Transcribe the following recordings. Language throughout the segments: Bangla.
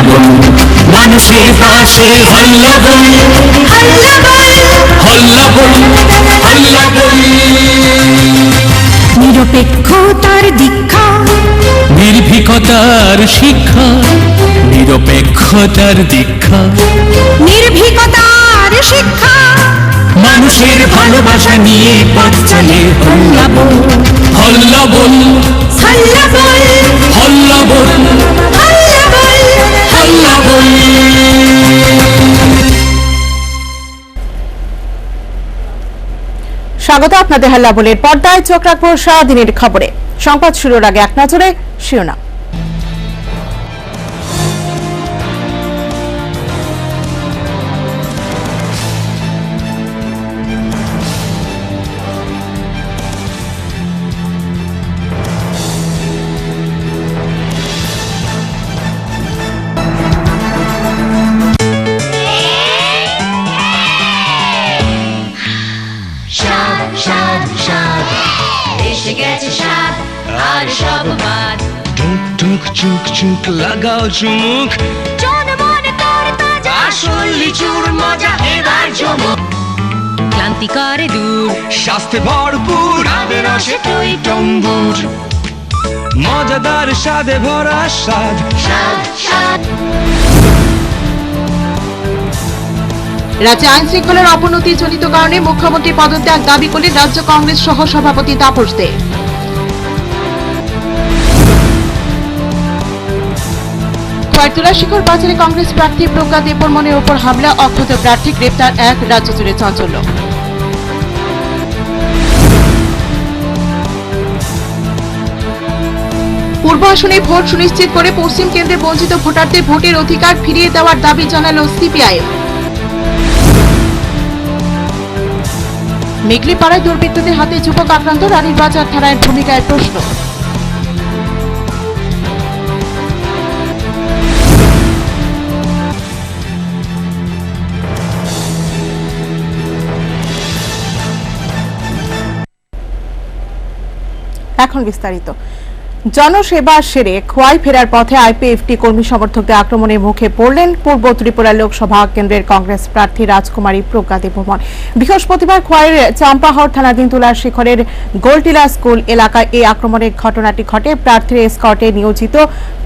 বল, মানুষের পাশে হল্লা বল, হল্লা বল, হল্লা বল, হল্লা বল। নিরপেক্ষতার দীক্ষা, নির্ভীকতার শিক্ষা, নিরপেক্ষতার দীক্ষা, নির্ভীকতার শিক্ষা, মানুষের ভালোবাসা নিয়ে পথ চলে হল্লা বল, হল্লা বল, হল্লা বল, হল্লা বল, হল্লা বল, হল্লা বল। স্বাগত আপনাদের হাল্লা বলের পর্দায় চোখ রাখবো সারাদিনের খবরে। সংবাদ শুরুর আগে এক নজরে শিরোনাম। টুক চুক চুক লাগাও চুমুক, আসল লিচুর মজা এবার জমুক। ক্লান্তি করে দূর, স্বাস্থ্যে ভরপুর, আমের রসে টই টম্বুর, মজাদার স্বাদে ভরা স্বাদ। রাজ্যে আইন শৃঙ্খলার অবনতি জনিত কারণে মুখ্যমন্ত্রী পদত্যাগ দাবি করলেন রাজ্য কংগ্রেস সহ সভাপতি তাপস দে। তুলাশিখর বাজারে কংগ্রেস প্রার্থী প্রজ্ঞা দেববর্মনের উপর হামলা, অক্ষত প্রার্থী গ্রেপ্তার, এক রাজ্য জুড়ে চাঞ্চল্য। পূর্ব আসনে ভোট সুনিশ্চিত করে পশ্চিম কেন্দ্রে বঞ্চিত ভোটারদের ভোটের অধিকার ফিরিয়ে দেওয়ার দাবি জানালো সিপিআইএম। মেঘলিপাড়ায় দুর্বৃত্তদের হাতে যুবক আক্রান্ত, রানীর বাজার থানায় ভূমিকায় প্রশ্ন। এখন বিস্তারিত। জনসেবা সেরে খোয়াই ফেরার পথে আইপিএফটি কর্মী সমর্থকদের আক্রমণের মুখে পড়লেন পূর্ব ত্রিপুরা লোকসভা কেন্দ্রের কংগ্রেস প্রার্থী রাজকুমারী প্রজ্ঞা দেববর্মন। বৃহস্পতিবার খোয়াইয়ের চাম্পাহাওড় থানাধীন তুলাশিখরের গোলটিলা স্কুল এলাকায় এই আক্রমণের ঘটনাটি ঘটে। প্রার্থীর এসকর্টে নিয়োজিত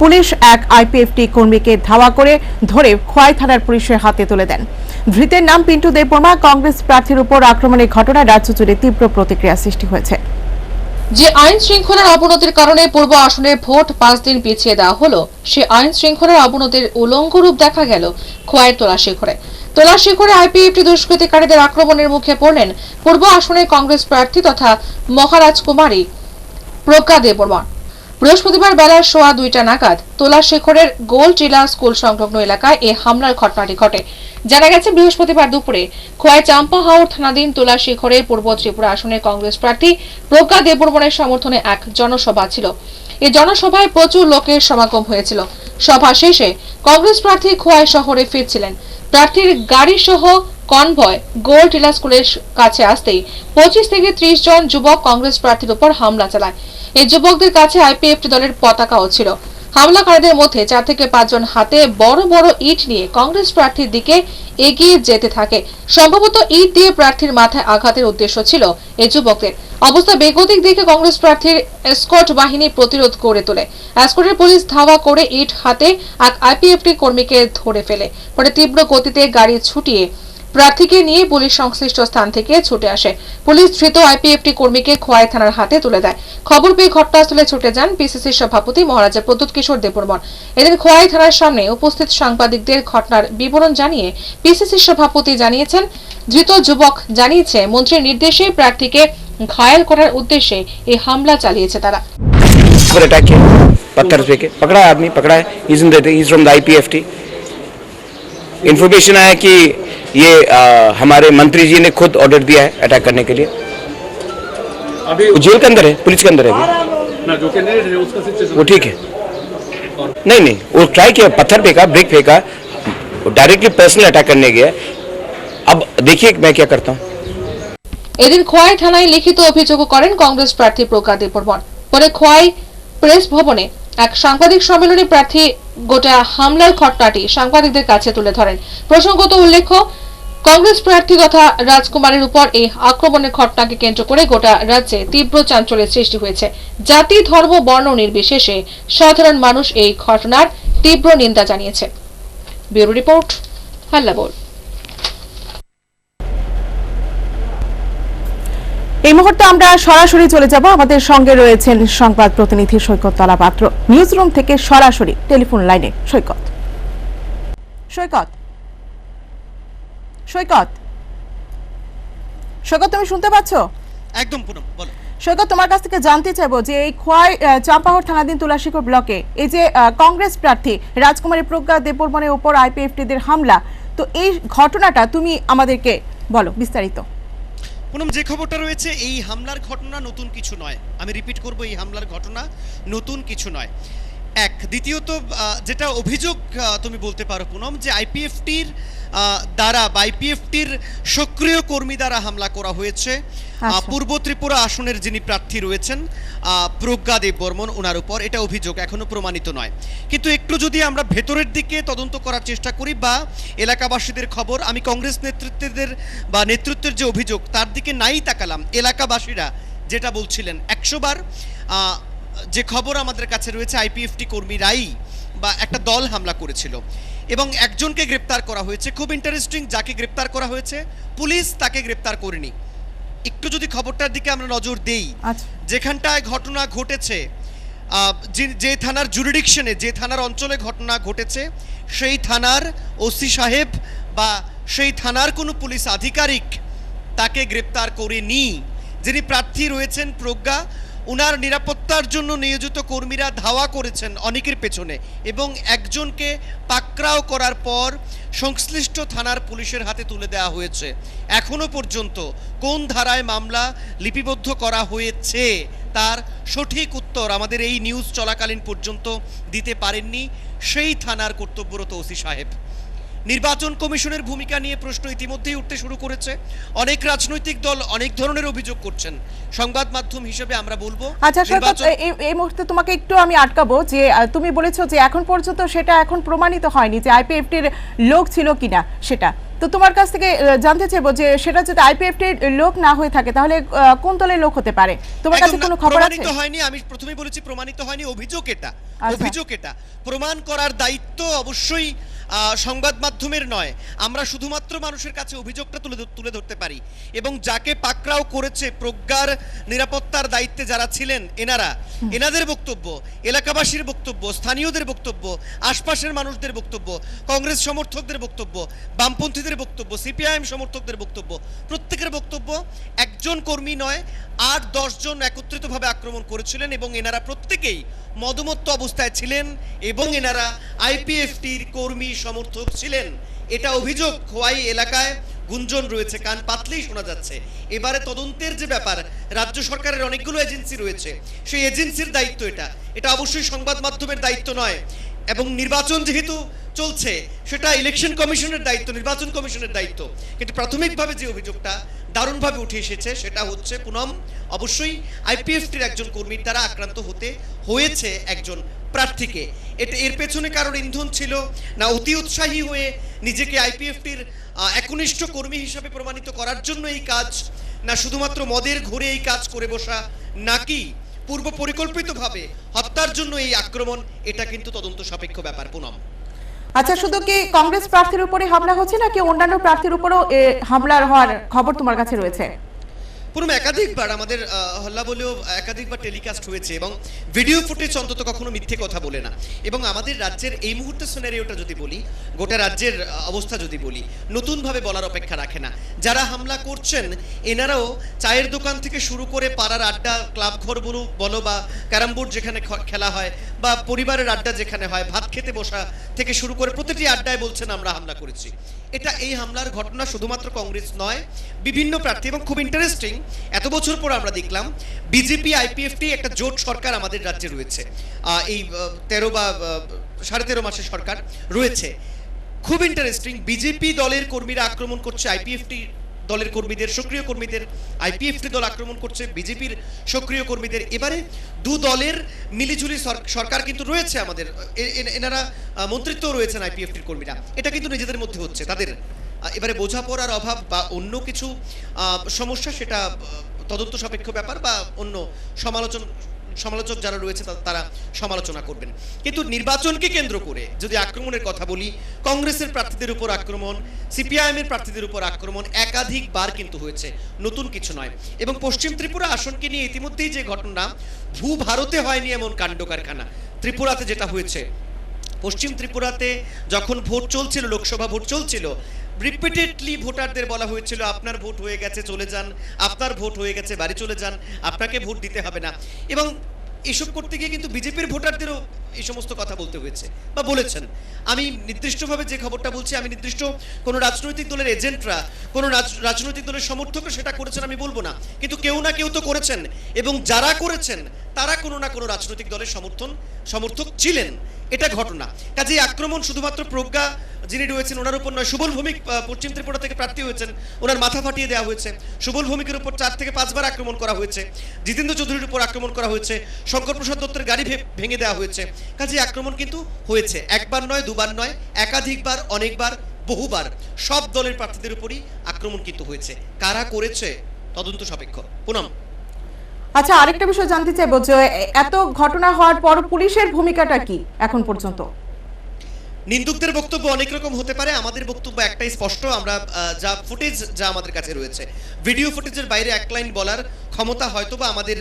পুলিশ এক আইপিএফটি কর্মীকে ধাওয়া করে ধরে খোয়াই থানার পুলিশের হাতে তুলে দেন। ধৃতের নাম পিন্টু দেববর্মা। কংগ্রেস প্রার্থীর উপর আক্রমণের ঘটনায় রাজ্য জুড়ে তীব্র প্রতিক্রিয়া সৃষ্টি হয়েছে। যে আইন শৃঙ্খলার অবনতির কারণে পূর্ব আসনে ভোট 5 দিন পিছিয়ে দেওয়া হলো, সে আইন শৃঙ্খলার অবনতির উলঙ্গ রূপ দেখা গেল খোয়াইয়ের তোলাশিখরে আইপিএফটি দুষ্কৃতিকারীদের আক্রমণের মুখে পড়লেন পূর্ব আসনে কংগ্রেস প্রার্থী তথা মহারাজকুমারী প্রজ্ঞা দেববর্মন। বৃহস্পতিবার বেলা 2:15 নাগাদ তোলাশিখরের গোলটিলা স্কুল সংলগ্ন এলাকায় এই হামলার ঘটনাটি ঘটে। জানা গেছে, বৃহস্পতিবার দুপুরে খোয়াই চাম্পাহাওড় থানাধীন তুলাশিখরে পূর্ব ত্রিপুরা আসনের কংগ্রেস প্রার্থী প্রজ্ঞা দেববর্মনের সমর্থনে এক জনসভা ছিল। এই জনসভায় প্রচুর লোকের সমাগম হয়েছিল। সভা শেষে কংগ্রেস প্রার্থী খোয়াই শহরে ফিরছিলেন। প্রার্থীর গাড়ি সহ কনভয় গোলটিলা স্কুলের কাছে আসতেই 25 থেকে 30 জন যুবক কংগ্রেস প্রার্থীর উপর হামলা চালায়। এই যুবকদের কাছে আইপিএফটি দলের পতাকাও ছিল। হামলাকারীদের মধ্যে 4 থেকে 5 জন হাতে বড় বড় ইট নিয়ে কংগ্রেস প্রার্থীর দিকে এগিয়ে যেতে থাকে। সম্ভবত ইট দিয়ে প্রার্থীর মাথায় আঘাতের উদ্দেশ্য ছিল এই যুবকদের। অবস্থা বেগতিক দেখে কংগ্রেস প্রার্থীর এসকর্ট বাহিনী প্রতিরোধ করে তোলে। এসকর্টের পুলিশ ধাওয়া করে ইট হাতে এক আইপিএফটি কর্মীকে ধরে ফেলে। পরে তীব্র গতিতে গাড়ি ছুটিয়ে প্রার্থীকে নিয়ে পুলিশ সংশ্লিষ্ট স্থান থেকে ছুটে আসে। পুলিশ ধৃত আইপিএফটি কর্মীকে খোয়াই থানার হাতে তুলে দেয়। খবর পেয়ে ঘটনাস্থলে ছুটে যান পিসিসির সভাপতি মহারাজা প্রদ্যুৎ কিশোর দেববর্মন। এদিন খোয়াই থানার সামনে উপস্থিত সাংবাদিকদের ঘটনার বিবরণ জানিয়ে পিসিসির সভাপতি জানিয়েছেন, ধৃত যুবক জানিয়েছে মন্ত্রীর নির্দেশে প্রার্থীকে ঘায়েল করার উদ্দেশ্যে এই হামলা চালিয়েছে তারা। पत्थर फेंके, पकड़ा आदमी, पकड़ा है, he's from the IPFT। Information आया कि ये हमारे मंत्री जी ने खुद ऑर्डर दिया है अटैक करने के लिए। अभी जेल के अंदर है, पुलिस के अंदर है अभी ना, जो कैंडिडेट है उसका सिचुएशन वो ठीक है। नहीं वो ट्राई किया, पत्थर फेंका, ब्रिक फेंका, डायरेक्टली पर्सनल अटैक करने गया। अब देखिए मैं क्या करता हूँ। এদিন খোয়াই থানায় লিখিত অভিযোগ করেন কংগ্রেস প্রার্থী প্রজ্ঞা দেববর্মন। পরে খোয়াই প্রেস ভবনে এক সাংবাদিক সম্মেলনে প্রার্থী গোটা হামলার ঘটনাটি সাংবাদিকদের কাছে তুলে ধরেন। প্রসঙ্গত উল্লেখ্য, কংগ্রেস প্রার্থী তথা রাজকুমারের উপর এই আক্রমণের ঘটনাকে কেন্দ্র করে গোটা রাজ্যে তীব্র চাঞ্চল্যের সৃষ্টি হয়েছে। জাতি, ধর্ম, বর্ণ নির্বিশেষে সাধারণ মানুষ এই ঘটনার তীব্র নিন্দা জানিয়েছে। ব্যুরো রিপোর্ট, হাল্লা বোল। এই মুহূর্তে আমরা সরাসরি চলে যাব, আমাদের সঙ্গে রয়েছেন সংবাদ প্রতিনিধি সৈকত তলাপাত্র। নিউজ রুম থেকে সরাসরি টেলিফোন লাইনে সৈকত। সৈকত, সৈকত, সৈকত, তুমি শুনতে পাচ্ছ? একদম পুনম, বলো। সৈকত, তোমার কাছ থেকে জানতে চাইবো যে এই খোয়াই চাম্পাহর থানাধীন তুলাশিখর ব্লকে এই যে কংগ্রেস প্রার্থী রাজকুমারী প্রজ্ঞা দেববর্মনের উপর আইপিএফটিদের হামলা, তো এই ঘটনাটা তুমি আমাদেরকে বলো বিস্তারিত। পুনম, যে খবরটা রয়েছে, এই হামলার ঘটনা নতুন কিছু নয়। আমি রিপিট করব, এই হামলার ঘটনা নতুন কিছু নয়। এক, দ্বিতীয়ত যেটা অভিযোগ তুমি বলতে পারো পুনম, যে আইপিএফটির দ্বারা বা আইপিএফটির সক্রিয় কর্মী দ্বারা হামলা করা হয়েছে পূর্ব ত্রিপুরা আসনের যিনি প্রার্থী রয়েছেন প্রজ্ঞা দেববর্মন, ওনার উপর। এটা অভিযোগ, এখনো প্রমাণিত নয়। কিন্তু একটু যদি আমরা ভেতরের দিকে তদন্ত করার চেষ্টা করি বা এলাকাবাসীদের খবর, আমি কংগ্রেস নেতৃত্বের যে অভিযোগ তার দিকে নাই তাকালাম। এলাকাবাসীরা যেটা বলছিলেন, 100 বার যে খবর আমাদের কাছে রয়েছে, আইপিএফটি কর্মীরাই বা একটা দল হামলা করেছিল এবং একজনকে গ্রেপ্তার করা হয়েছে। খুব ইন্টারেস্টিং, যাকে গ্রেপ্তার করা হয়েছে পুলিশ তাকে গ্রেপ্তার করেনি। একটু যদি খবরটার দিকে আমরা নজর দেই, যেখানটায় ঘটনা ঘটেছে, যে থানার জুরিডিকশনে, যে থানার অঞ্চলে ঘটনা ঘটেছে, সেই থানার ওসি সাহেব বা সেই থানার কোনো পুলিশ আধিকারিক তাকে গ্রেপ্তার করেনি। যিনি প্রার্থী রয়েছেন প্রজ্ঞা, উনার নিরাপত্তার জন্য নিয়োজিত কর্মীরা ধাওয়া করেছেন অনেকের পেছনে এবং একজনকে পাকড়াও করার পর সংশ্লিষ্ট থানার পুলিশের হাতে তুলে দেওয়া হয়েছে। এখনো পর্যন্ত কোন ধারায় মামলা লিপিবদ্ধ করা হয়েছে তার সঠিক উত্তর আমাদের এই নিউজ চলাকালীন পর্যন্ত দিতে পারেননি সেই থানার কর্তব্যরত ওসি সাহেব। নির্বাচন কমিশনের ভূমিকা নিয়ে প্রশ্ন ইতিমধ্যেই উঠতে শুরু করেছে। অনেক রাজনৈতিক দল অনেক ধরনের অভিযোগ করছেন। সংবাদ মাধ্যম হিসেবে আমরা বলবো, আচ্ছা সৈকত, এই মুহূর্তে তোমাকে একটু আমি আটকাবো যে তুমি বলেছো যে এখন পর্যন্ত সেটা এখন প্রমাণিত হয়নি যে আইপিএফটির লোক ছিল কিনা সেটা। তো তোমার কাছ থেকে জানতে চাইবো যে সেটা যদি আইপিএফটির লোক না হয়ে থাকে তাহলে কোন দলের লোক হতে পারে? তোমার কাছে কোনো খবর আছে? প্রমাণিত হয়নি, আমি প্রথমেই বলেছি প্রমাণিত হয়নি। অভিযোগ এটা প্রমাণ করার দায়িত্ব অবশ্যই সংবাদ মাধ্যমের নয়। আমরা শুধুমাত্র মানুষের কাছে অভিযোগটা তুলে ধরতে পারি এবং যাকে পাকড়াও করেছে, প্রজ্ঞার নিরাপত্তার দায়িত্বে যারা ছিলেন এনাদের বক্তব্য, এলাকাবাসীর বক্তব্য, স্থানীয়দের বক্তব্য, আশপাশের মানুষদের বক্তব্য, কংগ্রেস সমর্থকদের বক্তব্য, বামপন্থীদের বক্তব্য, সিপিআইএম সমর্থকদের বক্তব্য, প্রত্যেকের বক্তব্য একজন কর্মী নয় 8-10 জন একত্রিতভাবে আক্রমণ করেছিলেন এবং এনারা প্রত্যেকেই মদমত্ত অবস্থায় ছিলেন এবং এনারা আইপিএফটির কর্মী সমর্থক ছিলেন। এটা অভিযোগ খোয়াই এলাকায় গুঞ্জন রয়েছে, কান পাতলেই শোনা যাচ্ছে। এবারে তদন্তের যে ব্যাপার, রাজ্য সরকারের অনেকগুলো এজেন্সি রয়েছে, সেই এজেন্সির দায়িত্ব এটা অবশ্যই সংবাদ মাধ্যমের দায়িত্ব নয়। এবং নির্বাচন যেহেতু চলছে, সেটা ইলেকশন কমিশনের দায়িত্ব, নির্বাচন কমিশনের দায়িত্ব। কিন্তু প্রাথমিকভাবে যে অভিযোগটা দারুণভাবে উঠে এসেছে সেটা হচ্ছে পুনম, অবশ্যই আইপিএফটির একজন কর্মীর দ্বারা আক্রান্ত হয়েছে একজন প্রার্থীকে। এর পেছনে কারোর ইন্ধন ছিল না অতি উৎসাহী হয়ে নিজেকে আইপিএফটির একনিষ্ঠ কর্মী হিসাবে প্রমাণিত করার জন্য এই কাজ, না শুধুমাত্র মদের ঘোরে এই কাজ করে বসা, নাকি পূর্ব পরিকল্পিতভাবে হত্যার জন্য এই আক্রমণ, এটা কিন্তু তদন্ত সাপেক্ষ ব্যাপার পুনম। আচ্ছা, শুধু কি কংগ্রেস প্রার্থীর উপরে হামলা হচ্ছে নাকি অন্যান্য প্রার্থীর উপরও হামলার হওয়ার খবর তোমার কাছে রয়েছে? পুরো একাধিকবার আমাদের হল্লা বলেও একাধিকবার টেলিকাস্ট হয়েছে এবং ভিডিও ফুটেজ অন্তত কখনো মিথ্যে কথা বলে না। এবং আমাদের রাজ্যের এই মুহূর্তের সিনারিওটা যদি বলি, গোটা রাজ্যের অবস্থা যদি বলি, নতুনভাবে বলার অপেক্ষা রাখে না। যারা হামলা করছেন এনারাও চায়ের দোকান থেকে শুরু করে পাড়ার আড্ডা, ক্লাব ঘর বলো বা ক্যারাম বোর্ড যেখানে খেলা হয় বা পরিবারের আড্ডা যেখানে হয়, ভাত খেতে বসা থেকে শুরু করে প্রতিটি আড্ডায় বলছেন আমরা হামলা করেছি। এই হামলার ঘটনা শুধুমাত্র কংগ্রেস নয়, বিভিন্ন প্রার্থী। এবং খুব ইন্টারেস্টিং, এত বছর পর আমরা দেখলাম বিজেপি আইপিএফটি একটা জোট সরকার আমাদের রাজ্যে রয়েছে। এই 13 বা 13.5 মাসের সরকার রয়েছে। খুব ইন্টারেস্টিং, বিজেপি দলের কর্মীরা আক্রমণ করছে আইপিএফটি দলের কর্মীদের, সক্রিয় কর্মীদের, আইপিএফটি দল আক্রমণ করছে বিজেপির সক্রিয় কর্মীদের। এবারে দু দলের মিলিঝুলি সরকার কিন্তু রয়েছে আমাদের, এনারা মন্ত্রিত্ব রয়েছেন আইপিএফটির কর্মীরা, এটা কিন্তু নিজেদের মধ্যে হচ্ছে তাদের। এবারে বোঝাপড়ার অভাব বা অন্য কিছু সমস্যা, সেটা তদন্ত সাপেক্ষ ব্যাপার বা অন্য সমালোচক যারা রয়েছে তারা সমালোচনা করবেন। কিন্তু নির্বাচনকে কেন্দ্র করে যদি আক্রমণের কথা বলি, কংগ্রেসের প্রার্থীদের উপর আক্রমণ, সিপিআইএম এর প্রার্থীদের উপর আক্রমণ একাধিকবার কিন্তু হয়েছে, নতুন কিছু নয়। এবং পশ্চিম ত্রিপুরা আসনকে নিয়ে ইতিমধ্যেই যে ঘটনা, ভারতে হয়নি এমন কাণ্ড কারখানা, ত্রিপুরাতে যেটা হয়েছে, পশ্চিম ত্রিপুরাতে যখন ভোট চলছিল, লোকসভা ভোট চলছিল, রিপিটেডলি ভোটারদের বলা হয়েছিল আপনার ভোট হয়ে গেছে চলে যান, আপনার ভোট হয়ে গেছে বাড়ি চলে যান, আপনাকে ভোট দিতে হবে না। এবং এসব করতে গিয়ে কিন্তু বিজেপির ভোটারদেরও এই সমস্ত কথা বলতে হয়েছে বা বলেছেন। আমি নির্দিষ্টভাবে যে খবরটা বলছি, আমি নির্দিষ্ট কোনো রাজনৈতিক দলের এজেন্টরা, কোনো রাজনৈতিক দলের সমর্থকরা সেটা করেছেন আমি বলবো না, কিন্তু কেউ না কেউ তো করেছেন, এবং যারা করেছেন তারা কোনো না কোনো রাজনৈতিক দলের সমর্থক ছিলেন, এটা ঘটনা। কাজেই আক্রমণ শুধুমাত্র প্রজ্ঞা যিনি রয়েছেন ওনার উপর নয়, সুবল ভৌমিক পশ্চিম ত্রিপুরা থেকে প্রার্থী হয়েছেন, ওনার মাথা ফাটিয়ে দেওয়া হয়েছে। সুবল ভৌমিকের উপর 4 থেকে 5 বার আক্রমণ করা হয়েছে, জিতেন্দ্র চৌধুরীর উপর আক্রমণ করা হয়েছে, শঙ্কর প্রসাদ দত্তের গাড়ি ভেঙে দেওয়া হয়েছে। কাজেই আক্রমণ কিন্তু হয়েছে, একবার নয়, দুবার নয়, একাধিকবার, অনেকবার, বহুবার। সব দলের প্রার্থীদের উপরই আক্রমণ কিন্তু হয়েছে। কারা করেছে তদন্ত সাপেক্ষ। পুনম, আচ্ছা, আরেকটা বিষয় জানতে চাইবো যে এত ঘটনা হওয়ার পর পুলিশের ভূমিকাটা কি এখন পর্যন্ত? নিন্দুকদের বক্তব্য অনেক রকম হতে পারে, আমাদের বক্তব্য একটাই স্পষ্ট। আমরা যা ফুটেজ যা আমাদের কাছে রয়েছে, ভিডিও ফুটেজের বাইরে এক লাইন বলার ক্ষমতা হয়তোবা আমাদের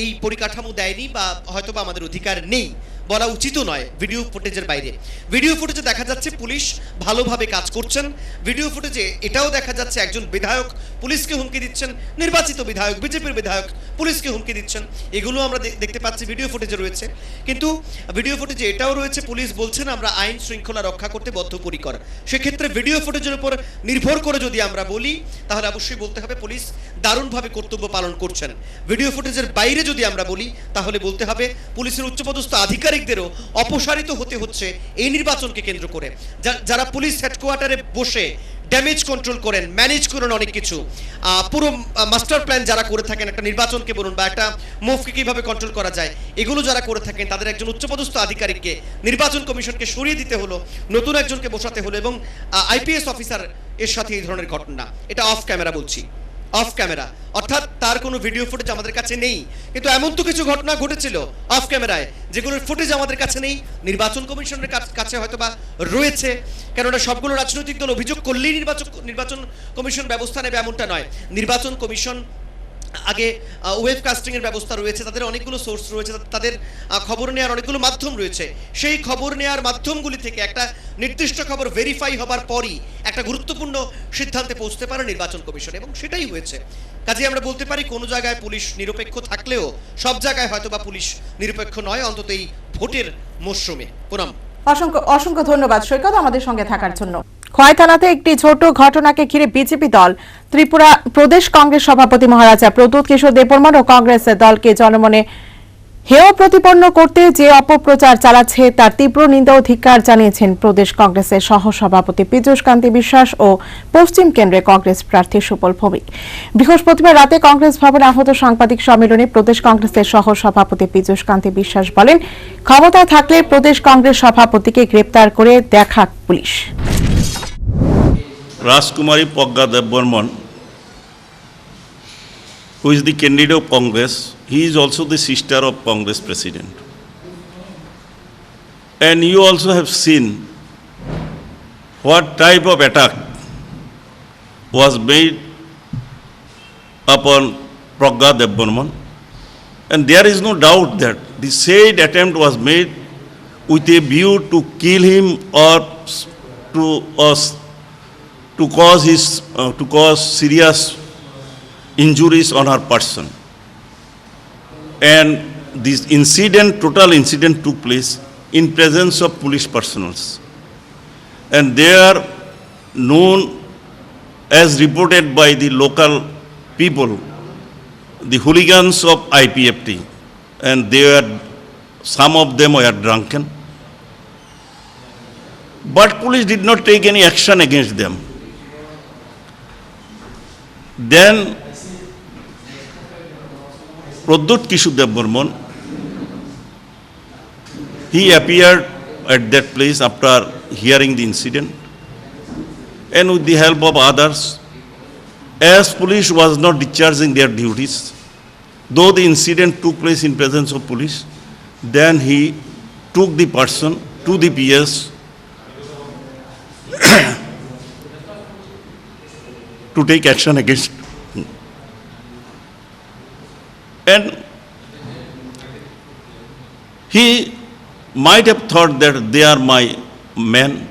এই পরিকাঠামো দেয়নি, বা হয়তোবা আমাদের অধিকার নেই, বলা উচিত নয় ভিডিও ফুটেজের বাইরে। ভিডিও ফুটেজে দেখা যাচ্ছে পুলিশ ভালোভাবে কাজ করছেন। ভিডিও ফুটেজে এটাও দেখা যাচ্ছে একজন বিধায়ক পুলিশকে হুমকি দিচ্ছেন, নির্বাচিত বিধায়ক, বিজেপির বিধায়ক পুলিশকে হুমকি দিচ্ছেন, এগুলো আমরা দেখতে পাচ্ছি ভিডিও ফুটেজে রয়েছে। কিন্তু ভিডিও ফুটেজে এটাও রয়েছে, পুলিশ বলছেন আমরা আইন শৃঙ্খলা রক্ষা করতে বদ্ধপরিকর। সেক্ষেত্রে ভিডিও ফুটেজের উপর নির্ভর করে যদি আমরা বলি, তাহলে অবশ্যই বলতে হবে পুলিশ দারুণভাবে কর্তব্য পালন করছেন। ভিডিও ফুটেজের বাইরে যদি আমরা বলি, তাহলে বলতে হবে পুলিশের উচ্চপদস্থ আধিকারিকদেরও অপসারিত হতে হচ্ছে এই নির্বাচনকে কেন্দ্র করে। যারা পুলিশ হেডকোয়ার্টারে বসে ড্যামেজ কন্ট্রোল করেন, ম্যানেজ করেন অনেক কিছু, পুরো মাস্টার প্ল্যান যারা করে থাকেন একটা নির্বাচনকে বলুন বা একটা মুভকে কিভাবে কন্ট্রোল করা যায়, এগুলো যারা করে থাকেন, তাদের একজন উচ্চপদস্থ আধিকারিককে নির্বাচন কমিশনকে সরিয়ে দিতে হলো, নতুন একজনকে বসাতে হলো, এবং আইপিএস অফিসার এর সাথে এই ধরনের ঘটনা। এটা অফ ক্যামেরা বলছি, অফ ক্যামেরা, অর্থাৎ তার কোনো ভিডিও ফুটেজ আমাদের কাছে নেই, কিন্তু এমন তো কিছু ঘটনা ঘটেছিল অফ ক্যামেরায় যেগুলোর ফুটেজ আমাদের কাছে নেই, নির্বাচন কমিশনের কাছে হয়তো বা রয়েছে। কেননা সবগুলো রাজনৈতিক দল অভিযোগ করলেই নির্বাচন কমিশন ব্যবস্থা নেবে এমনটা নয়। নির্বাচন কমিশন আগে ওয়েব কাস্টিং এর ব্যবস্থা রয়েছে, তাদের অনেকগুলো সোর্স রয়েছে, তাদের খবর নেওয়ার অনেকগুলো মাধ্যম রয়েছে। সেই খবর নেওয়ার মাধ্যমগুলি থেকে একটা নির্দিষ্ট খবর ভেরিফাই হবার পরই একটা গুরুত্বপূর্ণ সিদ্ধান্তে পৌঁছতে পারে নির্বাচন কমিশন, এবং সেটাই হয়েছে। কাজে আমরা বলতে পারি কোনো জায়গায় পুলিশ নিরপেক্ষ থাকলেও সব জায়গায় হয়তোবা পুলিশ নিরপেক্ষ নয়, অন্তত এই ভোটের মরশুমে। পুনম, অসংখ্য ধন্যবাদ সৈকত আমাদের সঙ্গে থাকার জন্য। খোয়াই থানাতে একটি ছোট ঘটনাকে ঘিরে বিজেপি দল, ত্রিপুরা প্রদেশ কংগ্রেস সভাপতি মহারাজা প্রদ্যুৎ কিশোর দেববর্মন ও কংগ্রেসের দলকে জনমনে হেয় প্রতিপন্ন করতে যে অপপ্রচার চালাচ্ছে তার তীব্র নিন্দা ও ধিক্কার জানিয়েছেন প্রদেশ কংগ্রেসের সহসভাপতি পীযূষ কান্তি বিশ্বাস ও পশ্চিম কেন্দ্রে কংগ্রেস প্রার্থী সুবল ভৌমিক। বৃহস্পতিবার রাতে কংগ্রেস ভবনে আহত সাংবাদিক সম্মেলনে প্রদেশ কংগ্রেসের সহসভাপতি পীযূষ কান্তি বিশ্বাস বলেন, ক্ষমতায় থাকলে প্রদেশ কংগ্রেস সভাপতিকে গ্রেপ্তার করে দেখাক police. Rajkumari Pragya Debbarman, who is the candidate of Congress, he is also the sister of Congress president. And you also have seen what type of attack was made upon Pragya Debbarman. And there is no doubt that the said attempt was made with a view to kill him or to cause serious injuries on her person. And this total incident took place in presence of police personnel. And they are known, as reported by the local people, the hooligans of IPFT. And some of them were drunken. But police did not take any action against them. Then Pradyut Kishore Debbarman, he appeared at that place after hearing the incident, and with the help of others, as police was not discharging their duties, though the incident took place in presence of police, then he took the person to the PS to take action against him. And he might have thought that they are my men,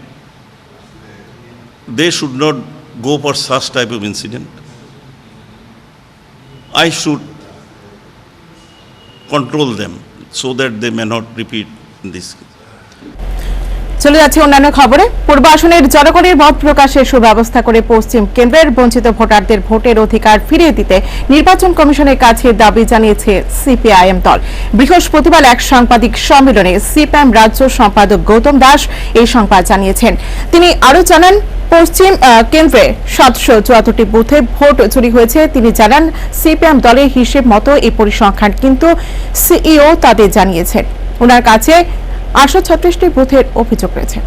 they should not go for such type of incident. I should control them so that they may not repeat this. চলে যাচ্ছে অন্যান্য খবরে। পূর্ব আসনের জনগণের মত প্রকাশের সুব্যবস্থা করে পশ্চিম কেন্দ্রের বঞ্চিত ভোটারদের ভোটের অধিকার ফিরিয়ে দিতে নির্বাচন কমিশনের কাছে দাবি জানিয়েছে সিপিআইএম দল। বৃহস্পতিবার এক সাংবাদিক সম্মেলনে সিপিআইএম রাজ্য সম্পাদক গৌতম দাস এই সংবাদ জানিয়েছেন। তিনি আরো জানান, পশ্চিম কেন্দ্রে 774টি বুথে ভোট চুরি হয়েছে। তিনি জানান, সিপিআইএম দলের হিসেব মতো এই পরিসংখ্যান কিন্তু সিইও তাদের জানিয়েছেন। ওনার কাছে 836টি বুথের অভিযোগ রয়েছে।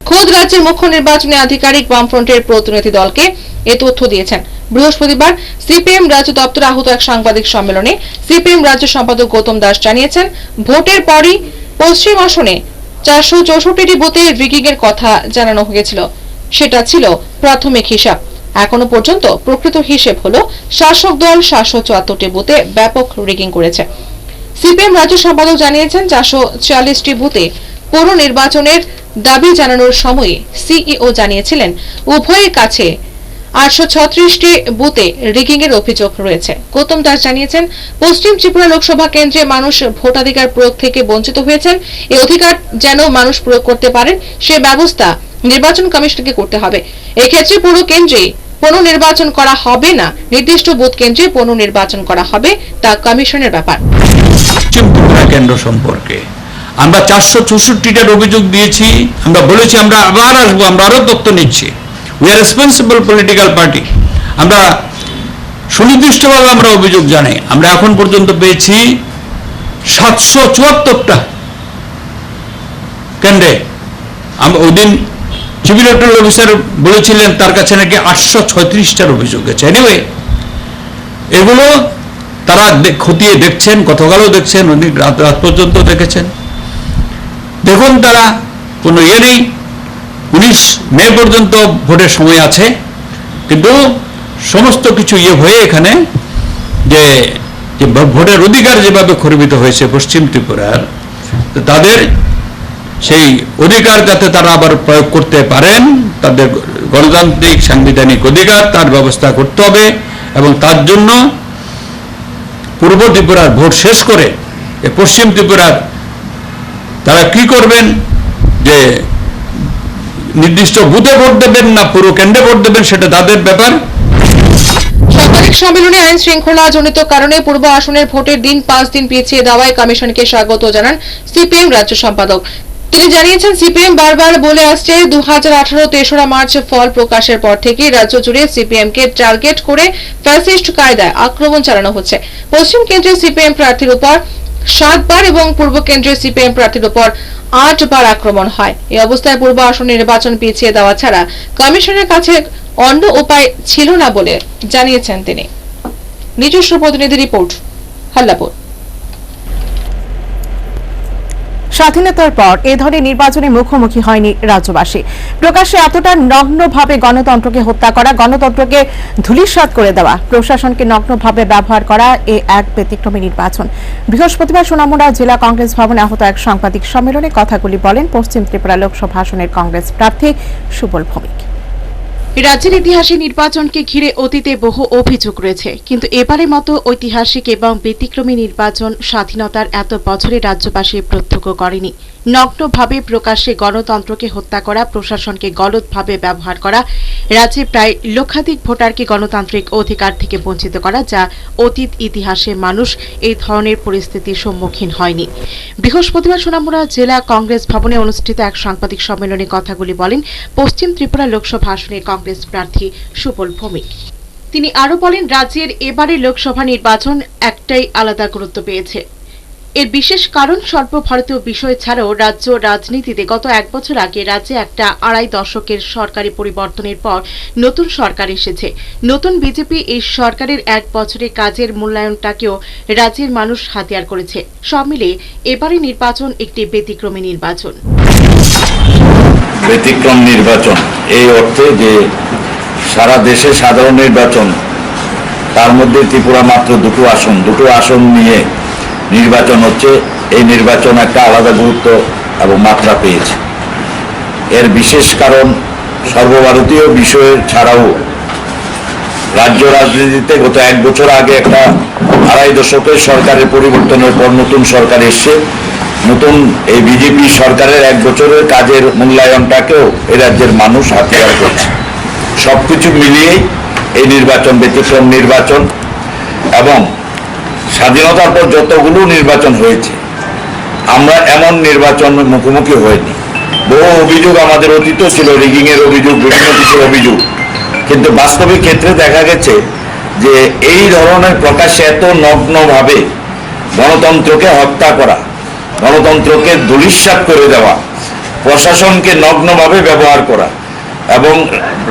খোদ রাজ্যের মুখ্য নির্বাচনী আধিকারিক বামফ্রন্টের প্রতিনিধি দলকে এ তথ্য দিয়েছেন। বৃহস্পতিবার সিপিএম রাজ্য দপ্তরে আহত এক সাংবাদিক সম্মেলনে সিপিএম রাজ্য সম্পাদক গৌতম দাস জানিয়েছেন, ভোটের পরই পশ্চিম আসনে 464টি বুথে রিগিং এর কথা জানানো হয়েছিল। সেটা ছিল প্রাথমিক হিসাব। এখনো পর্যন্ত প্রকৃত হিসেব হলো শাসক দল 774টি বুথে ব্যাপক রিগিং করেছে। সিপিএম রাজ্য সম্পাদক জানিয়েছেন, 440টি বুথে পৌর নির্বাচনের দাবি জানানোর সময় সিইও জানিয়েছিলেন উভয়ের কাছে 836টি বুথে রিগিং এর অভিযোগ রয়েছে। গৌতম দাস জানিয়েছেন, পশ্চিম ত্রিপুরা লোকসভা কেন্দ্রে মানুষ ভোটাধিকার প্রয়োগ থেকে বঞ্চিত হয়েছেন। এই অধিকার যেন মানুষ প্রয়োগ করতে পারেন সে ব্যবস্থা নির্বাচন কমিশনকে করতে হবে। এক্ষেত্রে পুরো কেন্দ্রে পুনর্নির্বাচন করা হবে না, নির্দিষ্ট বুথ কেন্দ্রে পুনর্নির্বাচন করা হবে, তা কমিশনের ব্যাপার। পশ্চিম ত্রিপুরা কেন্দ্র সম্পর্কে আমরা 464টার অভিযোগ দিয়েছি। আমরা বলেছি আমরা আবার আসবো, আমরা আরো তথ্য নিচ্ছি। We are responsible political party. আমরা সুনির্দিষ্টভাবে আমরা অভিযোগ জানাই। আমরা এখন পর্যন্ত পেয়েছি 774টা কেন্দ্রে। ওই দিন চিফ ইলেকট্রাল অফিসার বলেছিলেন তার কাছে নাকি 836টার অভিযোগ গেছে। এনিওয়ে, এগুলো তারা খতিয়ে দেখছেন, গতকালও দেখছেন, অনেক রাত পর্যন্ত দেখেছেন। দেখুন, তারা কোনো ইয়ে নেই। 19 মে পর্যন্ত ভোটের সময় আছে, কিন্তু সমস্ত কিছু ইয়ে হয়ে এখানে যে ভোটের অধিকার যেভাবে খর্বিত হয়েছে পশ্চিম ত্রিপুরার, তাদের সেই অধিকার যাতে তারা আবার প্রয়োগ করতে পারেন, তাদের গণতান্ত্রিক সাংবিধানিক অধিকার, তার ব্যবস্থা করতে হবে। এবং তার জন্য পূর্ব ত্রিপুরার ভোট শেষ করে পশ্চিম ত্রিপুরার তারা কি করবেন, যে নির্দিষ্ট বুথে ভোট দেবেন না পুরো কেন্দ্রে ভোট দেবেন, সেটা তাদের ব্যাপার। সাংবাদিক সম্মেলনে আইন শৃঙ্খলা জনিত কারণে পূর্ব আসনের ভোটের দিন 5 দিন পিছিয়ে দেওয়ায় কমিশনকে স্বাগত জানান সিপিএম রাজ্য সম্পাদক। তিনি জানিয়েছেন, সিপিএম বারবার বলে আসছে 2018 তেসরা মার্চ ফল প্রকাশের পর থেকে রাজ্য জুড়ে সিপিএম কে টার্গেট করে ফ্যাসিস্ট কায়দায় আক্রমণ চালানো হচ্ছে। পশ্চিম কেন্দ্রে সিপিএম প্রার্থীর উপর 7 বার এবং পূর্ব কেন্দ্রে সিপিএম প্রার্থীর উপর 8 বার আক্রমণ হয়। এই অবস্থায় পূর্ব আসন নির্বাচন পিছিয়ে দেওয়া ছাড়া কমিশনের কাছে অন্য উপায় ছিল না বলে জানিয়েছেন তিনি। নিজস্ব প্রতিনিধি রিপোর্ট, হাল্লাপুর। স্বাধীনতার পর এ ধরনের নির্বাচনে মুখোমুখি হয়নি রাজ্যবাসী। প্রকাশ্যে এতটা নগ্নভাবে গণতন্ত্রকে হত্যা করা, গণতন্ত্রকে ধূলিসাৎ করে দেওয়া, প্রশাসনকে নগ্নভাবে ব্যবহার করা এ এক ব্যতিক্রমী নির্বাচন। বৃহস্পতিবার সোনামুড়া জেলা কংগ্রেস ভবনে আহত এক সাংবাদিক সম্মেলনে কথাগুলি বলেন পশ্চিম ত্রিপুরা লোকসভা আসনের কংগ্রেস প্রার্থী সুবল ভৌমিক। রাজ্যের ইতিহাসে নির্বাচনকে ঘিরে অতীতে বহু অভিযোগ রয়েছে, কিন্তু এবারের মতো ঐতিহাসিক এবং ব্যতিক্রমী নির্বাচন স্বাধীনতার এত বছরে রাজ্যবাসী প্রত্যক্ষ করেনি। নগ্নভাবে প্রকাশ্যে গণতন্ত্রকে হত্যা করা, প্রশাসনকে গলতভাবে ব্যবহার করা, রাজ্যে প্রায় লক্ষাধিক ভোটারকে গণতান্ত্রিক অধিকার থেকে বঞ্চিত করা, যা অতীত ইতিহাসে মানুষ এই ধরনের পরিস্থিতির সম্মুখীন হয়নি। বৃহস্পতিবার সোনামুড়া জেলা কংগ্রেস ভবনে অনুষ্ঠিত এক সাংবাদিক সম্মেলনে কথাগুলি বলেন পশ্চিম ত্রিপুরা লোকসভা আসনের কংগ্রেস প্রার্থী সুবল ভৌমিক। তিনি আরও বলেন, রাজ্যের এবারের লোকসভা নির্বাচন একটাই আলাদা গুরুত্ব পেয়েছে। এর বিশেষ কারণ সর্বভারতীয় বিষয় ছাড়াও রাজ্য রাজনীতিতে গত এক বছর আগে রাজ্যে একটা আড়াই দশকের সরকারি পরিবর্তনের পর নতুন সরকার এসেছে। নতুন বিজেপি এই সরকারের এক বছরের কাজের মূল্যায়নটাকেও রাজ্যের মানুষ হাতিয়ার করেছে। সব মিলিয়ে এবারে নির্বাচন একটি ব্যতিক্রমী নির্বাচন। ব্যতিক্রম নির্বাচন এই অর্থে যে সারা দেশে সাধারণ নির্বাচন, তার মধ্যে ত্রিপুরা মাত্র দুটো আসন নিয়ে নির্বাচন হচ্ছে। এই নির্বাচন একটা আলাদা গুরুত্ব এবং মাত্রা পেয়েছে। এর বিশেষ কারণ সর্বভারতীয় বিষয়ের ছাড়াও রাজ্য রাজনীতিতে গত এক বছর আগে একটা আড়াই দশকের সরকারের পরিবর্তনের পর নতুন সরকার এসছে। নতুন এই বিজেপি সরকারের এক বছরের কাজের মূল্যায়নটাকেও এই রাজ্যের মানুষ হাতিয়ার করছে। সবকিছু মিলিয়েই এই নির্বাচন ব্যতিক্রম নির্বাচন এবং স্বাধীনতার পর যতগুলো নির্বাচন হয়েছে আমরা এমন নির্বাচন মুখোমুখি হয়নি। বহু অভিযোগ আমাদের অতীত ছিল, রিগিং এর অভিযোগ, বিভিন্ন কিছুর অভিযোগ, কিন্তু বাস্তবিক ক্ষেত্রে দেখা গেছে যে এই ধরনের প্রকাশ্যে এত নগ্নভাবে গণতন্ত্রকে হত্যা করা, গণতন্ত্রকে ধূলিসাৎ করে দেওয়া, প্রশাসনকে নগ্নভাবে ব্যবহার করা এবং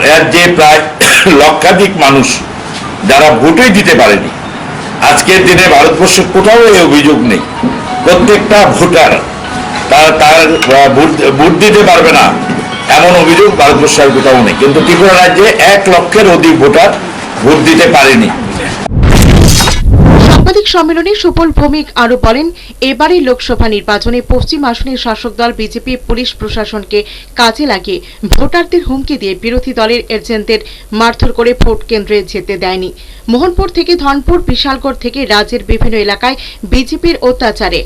রাজ্যে প্রায় লক্ষাধিক মানুষ যারা ভোটই দিতে পারেনি, আজকের দিনে ভারতবর্ষে কোথাও এই অভিযোগ নেই। প্রত্যেকটা ভোটার তার ভোট দিতে পারবে না এমন অভিযোগ ভারতবর্ষের কোথাও নেই, কিন্তু ত্রিপুরা রাজ্যে 1 লক্ষের অধিক ভোটার ভোট দিতে পারেনি। সাংবাদিক সম্মেলনে সুবল ভৌমিক আরও বলেন, এবারে লোকসভা নির্বাচনে পশ্চিম আসনের শাসক দল বিজেপি পুলিশ প্রশাসনকে কাজে লাগিয়ে ভোটারদের হুমকি দিয়ে বিরোধী দলের এজেন্টদের মারধর করে ভোট কেন্দ্রে যেতে দেয়নি। মোহনপুর থেকে ধনপুর, বিশালগড় থেকে রাজ্যের বিভিন্ন এলাকায় বিজেপির অত্যাচারে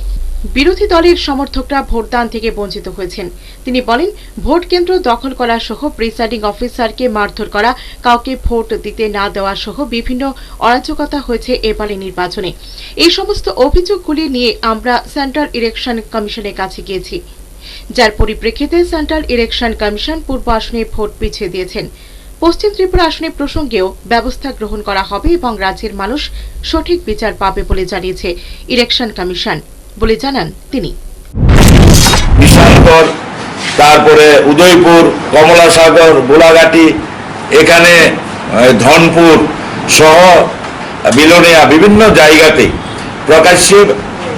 বিরোধী দলের সমর্থকরা ভোটদান থেকে বঞ্চিত হয়েছেন। তিনি বলেন, ভোট কেন্দ্র দখল করা সহ প্রিসাইডিং অফিসারকে মারধর করা, কাউকে ভোট দিতে না দেওয়া সহ বিভিন্ন অরাজকতা হয়েছে এবারে নির্বাচনে। এই সমস্ত অভিযোগগুলি নিয়ে আমরা সেন্ট্রাল ইলেকশন কমিশনের কাছে গিয়েছি, যার পরিপ্রেক্ষিতে সেন্ট্রাল ইলেকশন কমিশন পূর্ব আসনে ভোট পিছিয়ে দিয়েছেন। পশ্চিম ত্রিপুরা আসনের প্রসঙ্গেও ব্যবস্থা গ্রহণ করা হবে এবং রাজ্যের মানুষ সঠিক বিচার পাবে বলে জানিয়েছে ইলেকশন কমিশন বলে জানান তিনি। বিশালগড়, তারপরে উদয়পুর, কমলাসাগর, বোলাঘাটি, এখানে ধনপুর সহ বিলোনিয়া বিভিন্ন জায়গাতে প্রকাশ্যে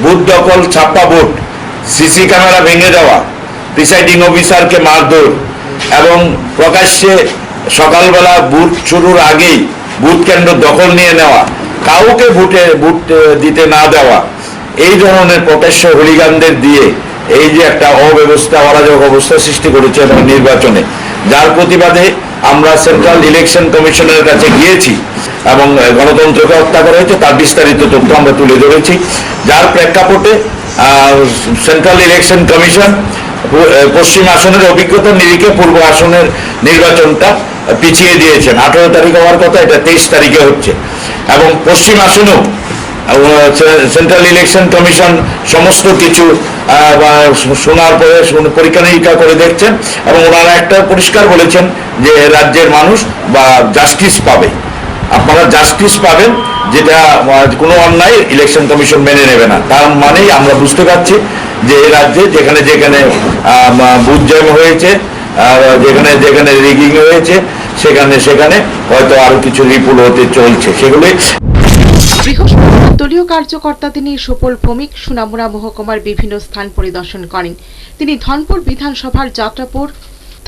বুথ দখল, ছাপ্পা ভোট, সিসি ক্যামেরা ভেঙে দেওয়া, প্রিসাইডিং অফিসারকে মারধর এবং প্রকাশ্যে সকালবেলা ভোট শুরুর আগেই বুথ কেন্দ্র দখল নিয়ে নেওয়া, কাউকে ভোট দিতে না দেওয়া, এই ধরনের প্রকাশ্য হুলিগানদের দিয়ে এই যে একটা অব্যবস্থা, অরাজক অবস্থা সৃষ্টি করেছে এবং নির্বাচনে, যার প্রতিবাদে আমরা সেন্ট্রাল ইলেকশন কমিশনের কাছে গিয়েছি এবং গণতন্ত্রকে হত্যা করা হয়েছে তার বিস্তারিত তথ্য আমরা তুলে ধরেছি। যার প্রেক্ষাপটে সেন্ট্রাল ইলেকশন কমিশন পশ্চিম আসনের অভিজ্ঞতা নিরিখে পূর্ব আসনের নির্বাচনটা পিছিয়ে দিয়েছেন। 18 তারিখ হওয়ার কথা, এটা 23 তারিখে হচ্ছে এবং পশ্চিম আসনেও সেন্ট্রাল ইলেকশন কমিশন সমস্ত কিছু শোনার পরে পরীক্ষা নিরীক্ষা করে দেখছেন এবং ওনারা একটা পরিষ্কার বলেছেন যে রাজ্যের মানুষ বা জাস্টিস পাবে, আপনারা জাস্টিস পাবেন, যেটা কোনো অন্যায় ইলেকশন কমিশন মেনে নেবে না। তার মানেই আমরা বুঝতে পারছি যে এই রাজ্যে যেখানে যেখানে বুথ জ্যাম হয়েছে, যেখানে যেখানে রিগিং হয়েছে, সেখানে সেখানে হয়তো আরো কিছু রিপুল হতে চলছে, সেগুলি। বৃহস্পতিবার দলীয় কার্যকর্তাদের নিয়ে সুবল ভৌমিক সোনামুড়া মহকুমার বিভিন্ন স্থান পরিদর্শন করেন। তিনি ধনপুর বিধানসভার যাত্রাপুর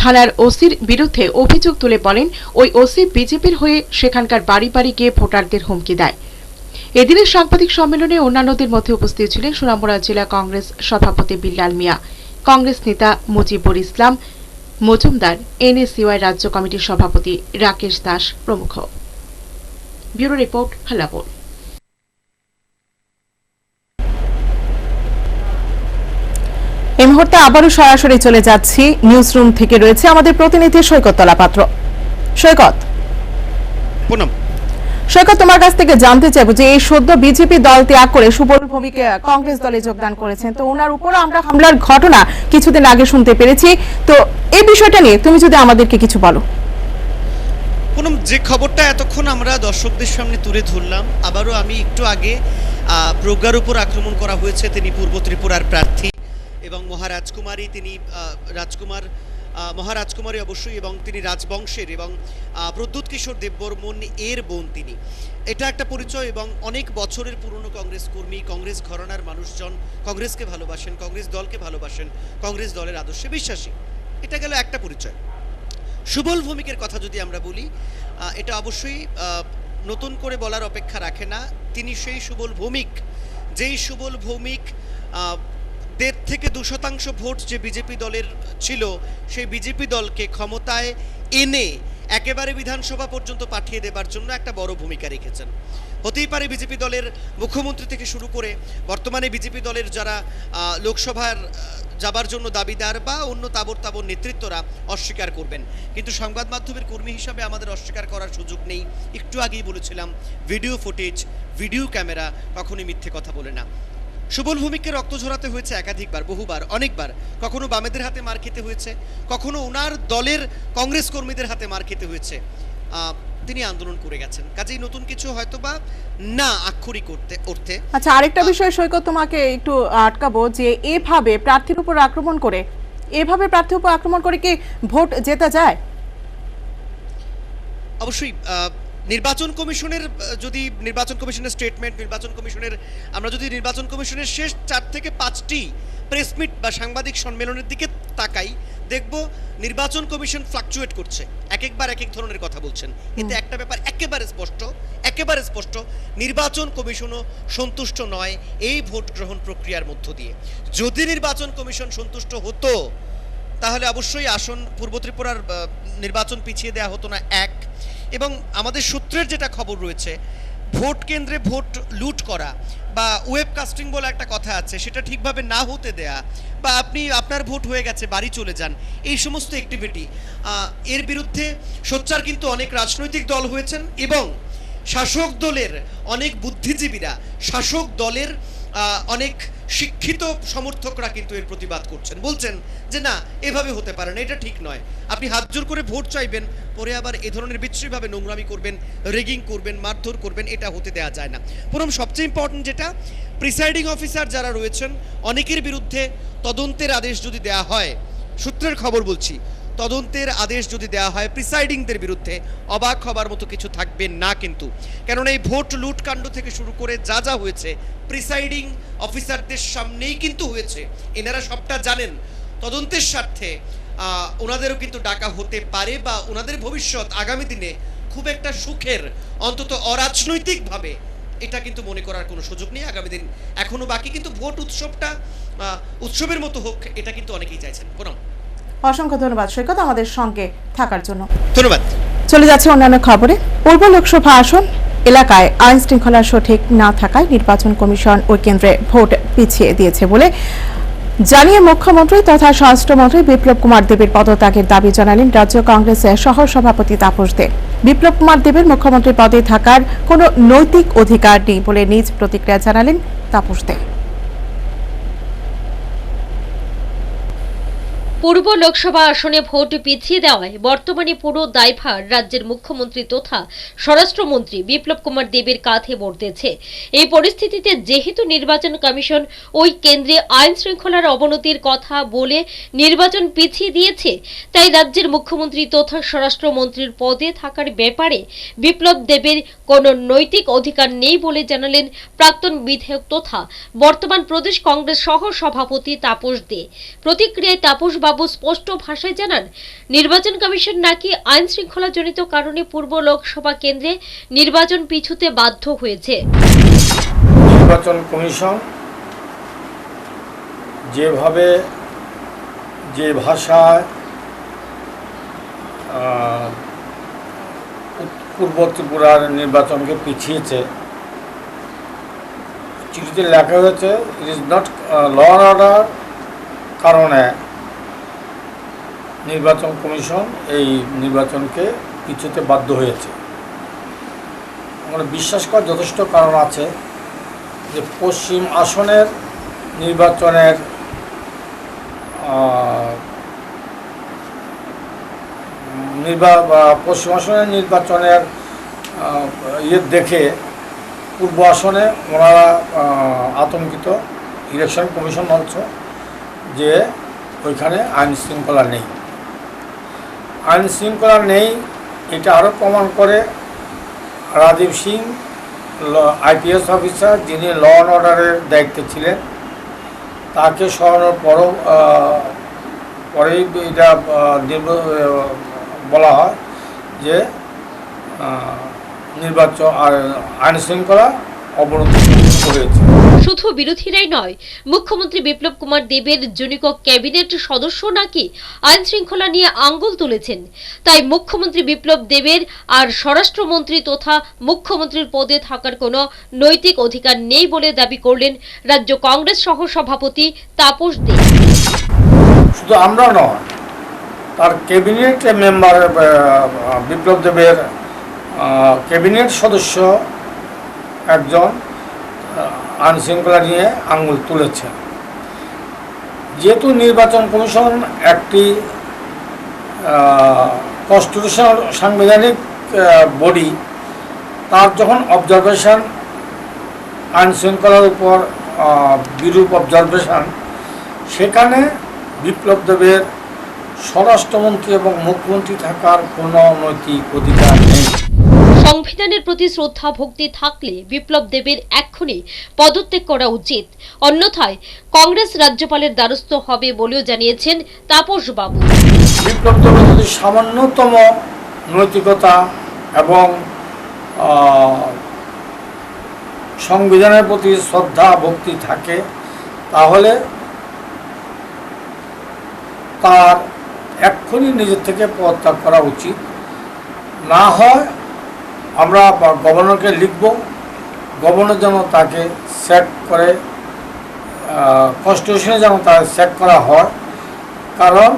থানার ওসির বিরুদ্ধে অভিযোগ তুলে বলেন, ওই ওসি বিজেপির হয়ে সেখানকার বাড়ি বাড়ি গিয়ে ভোটারদের হুমকি দেয়। এদিনের সাংবাদিক সম্মেলনে অন্যান্যদের মধ্যে উপস্থিত ছিলেন সোনামুড়া জেলা কংগ্রেস সভাপতি বিল্লাল মিয়া, কংগ্রেস নেতা মুজিবুর ইসলাম মজুমদার, এনএসইউআই রাজ্য কমিটির সভাপতি রাকেশ দাস প্রমুখ। ব্যুরো রিপোর্ট, হাল্লাবোল। এই মুহূর্তে আবারও সরাসরি চলে যাচ্ছি নিউজ রুম থেকে, রয়েছে আমাদের প্রতিনিধি সৈকত তলাপাত্র। সৈকত, পুনম, সৈকত, তোমার কাছ থেকে জানতে চাইবো যে এই সদ্য বিজেপি দল ত্যাগ করে সুবল ভৌমিক কংগ্রেস দলে যোগদান করেছেন, তো ওনার উপর আমরা হামলার ঘটনা কিছুদিন আগে শুনতে পেরেছি, তো এই বিষয়টা নিয়ে তুমি যদি আমাদেরকে কিছু বলো। পুনম, যে খবরটা এতক্ষণ আমরা দর্শকদের সামনে তুলে ধরলাম, আবারও আমি একটু আগে প্রজ্ঞার উপর আক্রমণ করা হয়েছে। তিনি পূর্ব ত্রিপুরার প্রার্থী এবং মহারাজকুমারী, তিনি মহারাজকুমারী অবশ্যই, এবং তিনি রাজবংশের, এবং প্রদ্যুৎ কিশোর দেববর্মন এর বোন তিনি। এটা একটা পরিচয়, এবং অনেক বছরের পুরনো কংগ্রেস কর্মী, কংগ্রেস ঘরানার মানুষজন, কংগ্রেসকে ভালোবাসেন, কংগ্রেস দলকে ভালোবাসেন, কংগ্রেস দলের আদর্শে বিশ্বাসী। এটা গেল একটা পরিচয়। সুবল ভৌমিকের কথা যদি আমরা বলি, এটা অবশ্যই নতুন করে বলার অপেক্ষা রাখে না। তিনি সেই সুবল ভৌমিক, যেই সুবল ভৌমিক 1.5 থেকে 2% ভোট যে বিজেপি দলের ছিল, সেই বিজেপি দলকে ক্ষমতায় এনে একেবারে বিধানসভা পর্যন্ত পাঠিয়ে দেবার জন্য একটা বড় ভূমিকা রেখেছেন। হতেই পারে বিজেপি দলের মুখ্যমন্ত্রী থেকে শুরু করে বর্তমানে বিজেপি দলের যারা লোকসভার যাবার জন্য দাবিদার বা অন্য তাবর নেতৃত্বরা অস্বীকার করবেন, কিন্তু সংবাদ মাধ্যমের কর্মী হিসাবে আমাদের অস্বীকার করার সুযোগ নেই। একটু আগেই বলেছিলাম, ভিডিও ফুটেজ, ভিডিও ক্যামেরা কখনোই মিথ্যে কথা বলে না। সুবল ভৌমিককে রক্ত ঝরাতে হয়েছে একাধিকবার, বহুবার, অনেকবার। কখনো বামেদের হাতে মার খেতে হয়েছে, কখনো ওনার দলের কংগ্রেস কর্মীদের হাতে মার খেতে হয়েছে। তিনি আন্দোলন করে গেছেন, কাজেই নতুন কিছু হয়তো বা না আক্ষরিক অর্থে। আচ্ছা, আরেকটা বিষয় সৈকত, তোমাকে একটু আটকাবো যে এভাবে প্রার্থীর উপর আক্রমণ করে কি ভোট জেতা যায়? অবশ্যই নির্বাচন কমিশনের স্টেটমেন্ট, আমরা যদি নির্বাচন কমিশনের শেষ 4 থেকে 5টি প্রেস মিট বা সাংবাদিক সম্মেলনের দিকে তাকাই, দেখব নির্বাচন কমিশন ফ্লাকচুয়েট করছে, একবার এক ধরনের কথা বলছেন। কিন্তু একটা ব্যাপার একেবারে স্পষ্ট, নির্বাচন কমিশনও সন্তুষ্ট নয় এই ভোট গ্রহণ প্রক্রিয়ার মধ্য দিয়ে। যদি নির্বাচন কমিশন সন্তুষ্ট হতো, তাহলে অবশ্যই আসন পূর্ব ত্রিপুরার নির্বাচন পিছিয়ে দেওয়া হতো না। এবং আমাদের সূত্রের যেটা খবর রয়েছে, ভোট কেন্দ্রে ভোট লুট করা বা ওয়েব কাস্টিং বলে একটা কথা আছে, সেটা ঠিকভাবে না হতে দেয়া, বা আপনি আপনার ভোট হয়ে গেছে বাড়ি চলে যান, এই সমস্ত অ্যাক্টিভিটি, এর বিরুদ্ধে সোচ্চার কিন্তু অনেক রাজনৈতিক দল হয়েছেন, এবং শাসক দলের অনেক বুদ্ধিজীবীরা, শাসক দলের অনেক শিক্ষিত সমর্থকরা কিন্তু এর প্রতিবাদ করছেন, বলছেন যে না, এভাবে হতে পারে না, এটা ঠিক নয়। আপনি হাত জোর করে ভোট চাইবেন, পরে আবার এ ধরনের বিচ্ছিরিভাবে নোংরামি করবেন, রেগিং করবেন, মারধর করবেন, এটা হতে দেওয়া যায় না। প্রথম সবচেয়ে ইম্পর্টেন্ট যেটা, প্রিসাইডিং অফিসার যারা রয়েছেন, অনেকের বিরুদ্ধে তদন্তের আদেশ যদি দেওয়া হয়, সূত্রের খবর বলছি, তদন্তের আদেশ যদি দেওয়া হয় প্রিসাইডিংদের বিরুদ্ধে, অবাক হবার মতো কিছু থাকবে না কিন্তু। কেননা এই ভোট লুটকাণ্ড থেকে শুরু করে যা যা হয়েছে প্রিসাইডিং অফিসারদের সামনেই কিন্তু হয়েছে, এনারা সবটা জানেন। তদন্তের স্বার্থে ওনাদেরও কিন্তু ডাকা হতে পারে, বা ওনাদের ভবিষ্যৎ আগামী দিনে খুব একটা সুখের, অন্তত অরাজনৈতিকভাবে এটা কিন্তু মনে করার কোনো সুযোগ নেই। আগামী দিন এখনো বাকি, কিন্তু ভোট উৎসবটা উৎসবের মতো হোক, এটা কিন্তু অনেকেই চাইছেন। প্রণাম। অসংখ্য ধন্যবাদ সৈকত আমাদের সঙ্গে থাকার জন্য। ধন্যবাদ। চলে যাচ্ছে অন্যান্য খবরে। পূর্ব লোকসভা আসন এলাকায় আইন শৃঙ্খলা সঠিক না থাকায় নির্বাচন কমিশন ওই কেন্দ্রে ভোট পিছিয়ে দিয়েছে বলে জানিয়ে মুখ্যমন্ত্রী তথা স্বরাষ্ট্রমন্ত্রী বিপ্লব কুমার দেবের পদত্যাগের দাবি জানালেন রাজ্য কংগ্রেসের সহ সভাপতি তাপস দে। বিপ্লব কুমার দেবের মুখ্যমন্ত্রী পদে থাকার কোনো নৈতিক অধিকার নেই বলে নিজ প্রতিক্রিয়া জানালেন তাপস দে। পূর্ব লোকসভা আসনে ভোট পিছিয়ে দেওয়ায় বর্তমানে পুরো দায়ভার রাজ্যের মুখ্যমন্ত্রী তথা স্বরাষ্ট্রমন্ত্রী বিপ্লব কুমার দেবের কাঁধে বর্তেছে। এই পরিস্থিতিতে যেহেতু নির্বাচন কমিশন ওই কেন্দ্রে আইন শৃঙ্খলার অবনতির কথা বলে নির্বাচন পিছিয়ে দিয়েছে, তাই রাজ্যের মুখ্যমন্ত্রী তথা স্বরাষ্ট্রমন্ত্রীর পদে থাকার ব্যাপারে বিপ্লব দেবের কোনো নৈতিক অধিকার নেই বলে জানালেন প্রাক্তন বিধায়ক তথা বর্তমান প্রদেশ কংগ্রেস সহ সভাপতি তাপস দে। প্রতিক্রিয়ায় তাপস বাবু স্পষ্ট ভাষায় জানান, নির্বাচন কমিশন নাকি আইন শৃঙ্খলা জনিত কারণে পূর্ব লোকসভা কেন্দ্রে নির্বাচন পিছুতে বাধ্য হয়েছে। নির্বাচন কমিশন যেভাবে যে ভাষায় পূর্ব ত্রিপুরার নির্বাচনকে পিছিয়েছে, চিঠিতে লেখা হয়েছে, it is not law and order, কারণে নির্বাচন কমিশন এই নির্বাচনকে পিছুতে বাধ্য হয়েছে। আমরা বিশ্বাস করার যথেষ্ট কারণ আছে যে পশ্চিম আসনের নির্বাচনের পশ্চিম আসনের নির্বাচনের দেখে পূর্ব আসনে ওনারা আতঙ্কিত, ইলেকশন কমিশন অংশ, যে ওইখানে আইন শৃঙ্খলা নেই। আইন শৃঙ্খলা নেই এটা আরও প্রমাণ করে রাজীব সিং, আইপিএস অফিসার, যিনি ল অ্যান্ড অর্ডারের দায়িত্বে ছিলেন, তাকে সরানোর পরেই এটা বলা হয় যে নির্বাচন আর আইন শৃঙ্খলা অবনতি হয়েছে। শুধু বিরোধীরাই নয়, মুখ্যমন্ত্রী বিপ্লব কুমার দেবের জনৈক ক্যাবিনেট সদস্য নাকি আইন শৃঙ্খলা নিয়ে আঙ্গুল তুলেছেন। তাই মুখ্যমন্ত্রী বিপ্লব দেবের আর স্বরাষ্ট্রমন্ত্রী তথা মুখ্যমন্ত্রীর পদে থাকার কোনো নৈতিক অধিকার নেই বলে দাবি করলেন রাজ্য কংগ্রেস সহ সভাপতি তাপস দে। শুধু আমরা নয়, তার ক্যাবিনেট মেম্বার বিপ্লব দেবের ক্যাবিনেট সদস্য একজন আইন শৃঙ্খলা নিয়ে আঙুল তুলেছে। যেহেতু নির্বাচন কমিশন একটি কনস্টিটিউশনাল সাংবিধানিক বডি, তার যখন অবজারভেশন আইন শৃঙ্খলার উপর বিরূপ অবজারভেশন, সেখানে বিপ্লব দেবের স্বরাষ্ট্রমন্ত্রী এবং মুখ্যমন্ত্রী থাকার কোনো নৈতিক অধিকার নেই। সংবিধানের প্রতি শ্রদ্ধা ভক্তি থাকলে বিপ্লব দেবের এক্ষুনি পদত্যাগ করা উচিত, অন্যথায় কংগ্রেস রাজ্যপালের দ্বারস্থ হবে বলেও জানিয়েছেন তাপস বাবু। বিপ্লব দেবের যদি সামান্যতম নৈতিকতা এবং সংবিধানের প্রতি শ্রদ্ধা ভক্তি থাকে, তাহলে তার এক্ষুনি নিজের থেকে পদত্যাগ করা উচিত। না হয় আমরা গভর্নরকে লিখব, গভর্নর যেন তাকে স্যাক করে, কনস্টিটিউশনে যেন তাকে স্যাক করা হয়। কারণ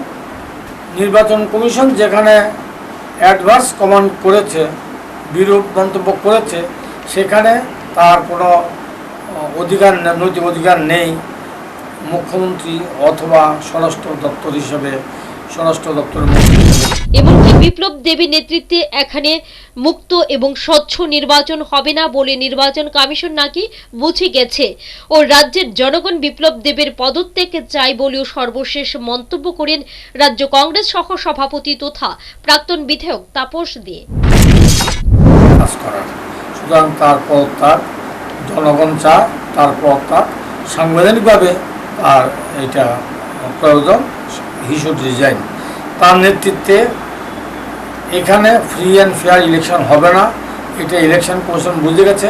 নির্বাচন কমিশন যেখানে অ্যাডভার্স কমান্ড করেছে, বিরূপ মন্তব্য করেছে, সেখানে তার কোনো অধিকার, নৈতিক অধিকার নেই মুখ্যমন্ত্রী অথবা স্বরাষ্ট্র দপ্তর হিসেবে, স্বরাষ্ট্র দপ্তরের মন্ত্রী হিসেবে। এমনকি বিপ্লব দেবের নেতৃত্বে এখানে মুক্ত এবং স্বচ্ছ নির্বাচন হবে না বলে নির্বাচন কমিশন নাকি বুঝে গেছে ও রাজ্যের জনগণ বিপ্লব দেবের পদত্যাগ চায় বলেও সর্বশেষ মন্তব্য করেন রাজ্য কংগ্রেস সহ সভাপতি তথা প্রাক্তন বিধায়ক তাপস দে। সুতরাং তার পদত্যাগ জনগণ চায়, তার পদত্যাগ সাংবিধানিকভাবে আর এটা প্রয়োজন, হি শুড রিজাইন। তার নেতৃত্বে এখানে ফ্রি অ্যান্ড ফেয়ার ইলেকশন হবে না, এটা ইলেকশন কমিশন বুঝে গেছে,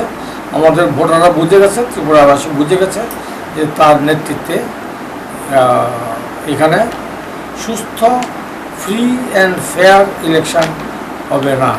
আমাদের ভোটাররা বুঝে গেছে, ত্রিপুরাবাসী বুঝে গেছে যে তার নেতৃত্বে এখানে সুস্থ ফ্রি অ্যান্ড ফেয়ার ইলেকশন হবে না।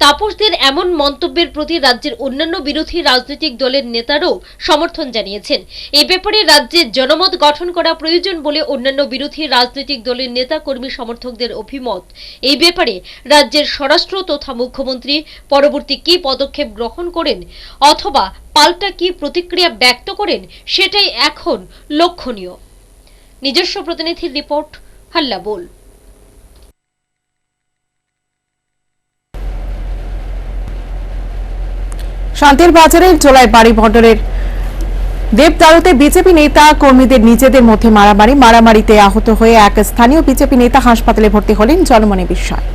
তাপসদের এমন মন্তব্যের প্রতি রাজ্যের অন্যান্য বিরোধী রাজনৈতিক দলের নেতারাও সমর্থন জানিয়েছেন। এই ব্যাপারে রাজ্যের জনমত গঠন করা প্রয়োজন বলে অন্যান্য বিরোধী রাজনৈতিক দলের নেতা কর্মী সমর্থকদের অভিমত। এই ব্যাপারে রাজ্যের স্বরাষ্ট্র তথা মুখ্যমন্ত্রী পরবর্তী কি পদক্ষেপ গ্রহণ করেন অথবা পাল্টা কি প্রতিক্রিয়া ব্যক্ত করেন, সেটাই এখন লক্ষণীয়। নিজস্ব প্রতিনিধির রিপোর্ট, হাল্লা বল। শান্তির বাজারের জোলাই বাড়ি মণ্ডলের দেবদারুতে বিজেপি নেতা কর্মীদের নিজেদের মধ্যে মারামারিতে আহত হয়ে এক স্থানীয় বিজেপি নেতা হাসপাতালে ভর্তি হলেন জনমনে বিস্ময়।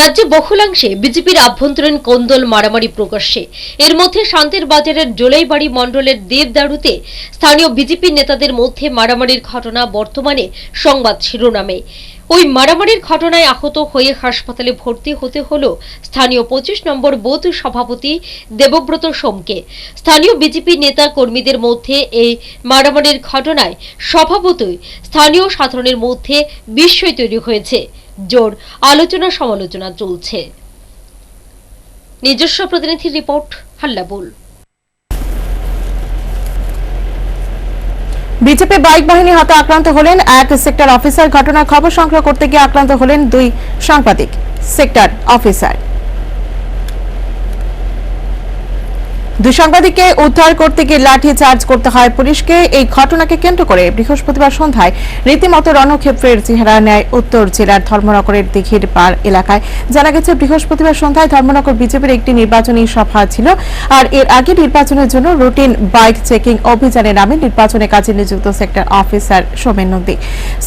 রাজ্যে বহুলাংশে বিজেপির আভ্যন্তরীণ কোন্দল মারামারি প্রকাশ্যে। এর মধ্যে শান্তির বাজারের জোলাইবাড়ি মণ্ডলের দেবদারুতে স্থানীয় বিজেপি নেতাদের মধ্যে মারামারির ঘটনা বর্তমানে সংবাদ শিরোনামে। ওই মারামারির ঘটনায় আহত হয়ে হাসপাতালে ভর্তি হতে হল স্থানীয় 25 নম্বর বুথ সভাপতি দেবব্রত সোমকে। স্থানীয় বিজেপি নেতা কর্মীদের মধ্যে এই মারামারির ঘটনায় স্বভাবতই স্থানীয় সাধারণের মধ্যে বিস্ময় তৈরি হয়েছে। জোর আলোচনা সমালোচনা চলছে। নিজস্ব প্রতিনিধির রিপোর্ট, হাল্লাবোল। বিজেপি বাইক বাহিনী হাতে আক্রান্ত হলেন এক সেক্টর অফিসার। ঘটনার খবর সংগ্রহ করতে গিয়ে আক্রান্ত হলেন 2 সাংবাদিক। সেক্টর অফিসার 2 সাংবাদিককে উদ্ধার করতে গিয়ে লাঠি চার্জ করতে হয় পুলিশকে। এই ঘটনাকে কেন্দ্র করে বৃহস্পতিবার সন্ধ্যায় রীতিমতো রণক্ষেত্রের চেহারা নেয় উত্তর জেলার ধর্মনগরের দিঘির পাড় এলাকায়। জানা গেছে, বৃহস্পতিবার সন্ধ্যায় ধর্মনগর বিজেপির একটি নির্বাচনী সভা ছিল, আর এর আগে নির্বাচনের জন্য রুটিন বাইক চেকিং অভিযানে নামে নির্বাচনের কাজে নিযুক্ত sector officer Somen Nandi.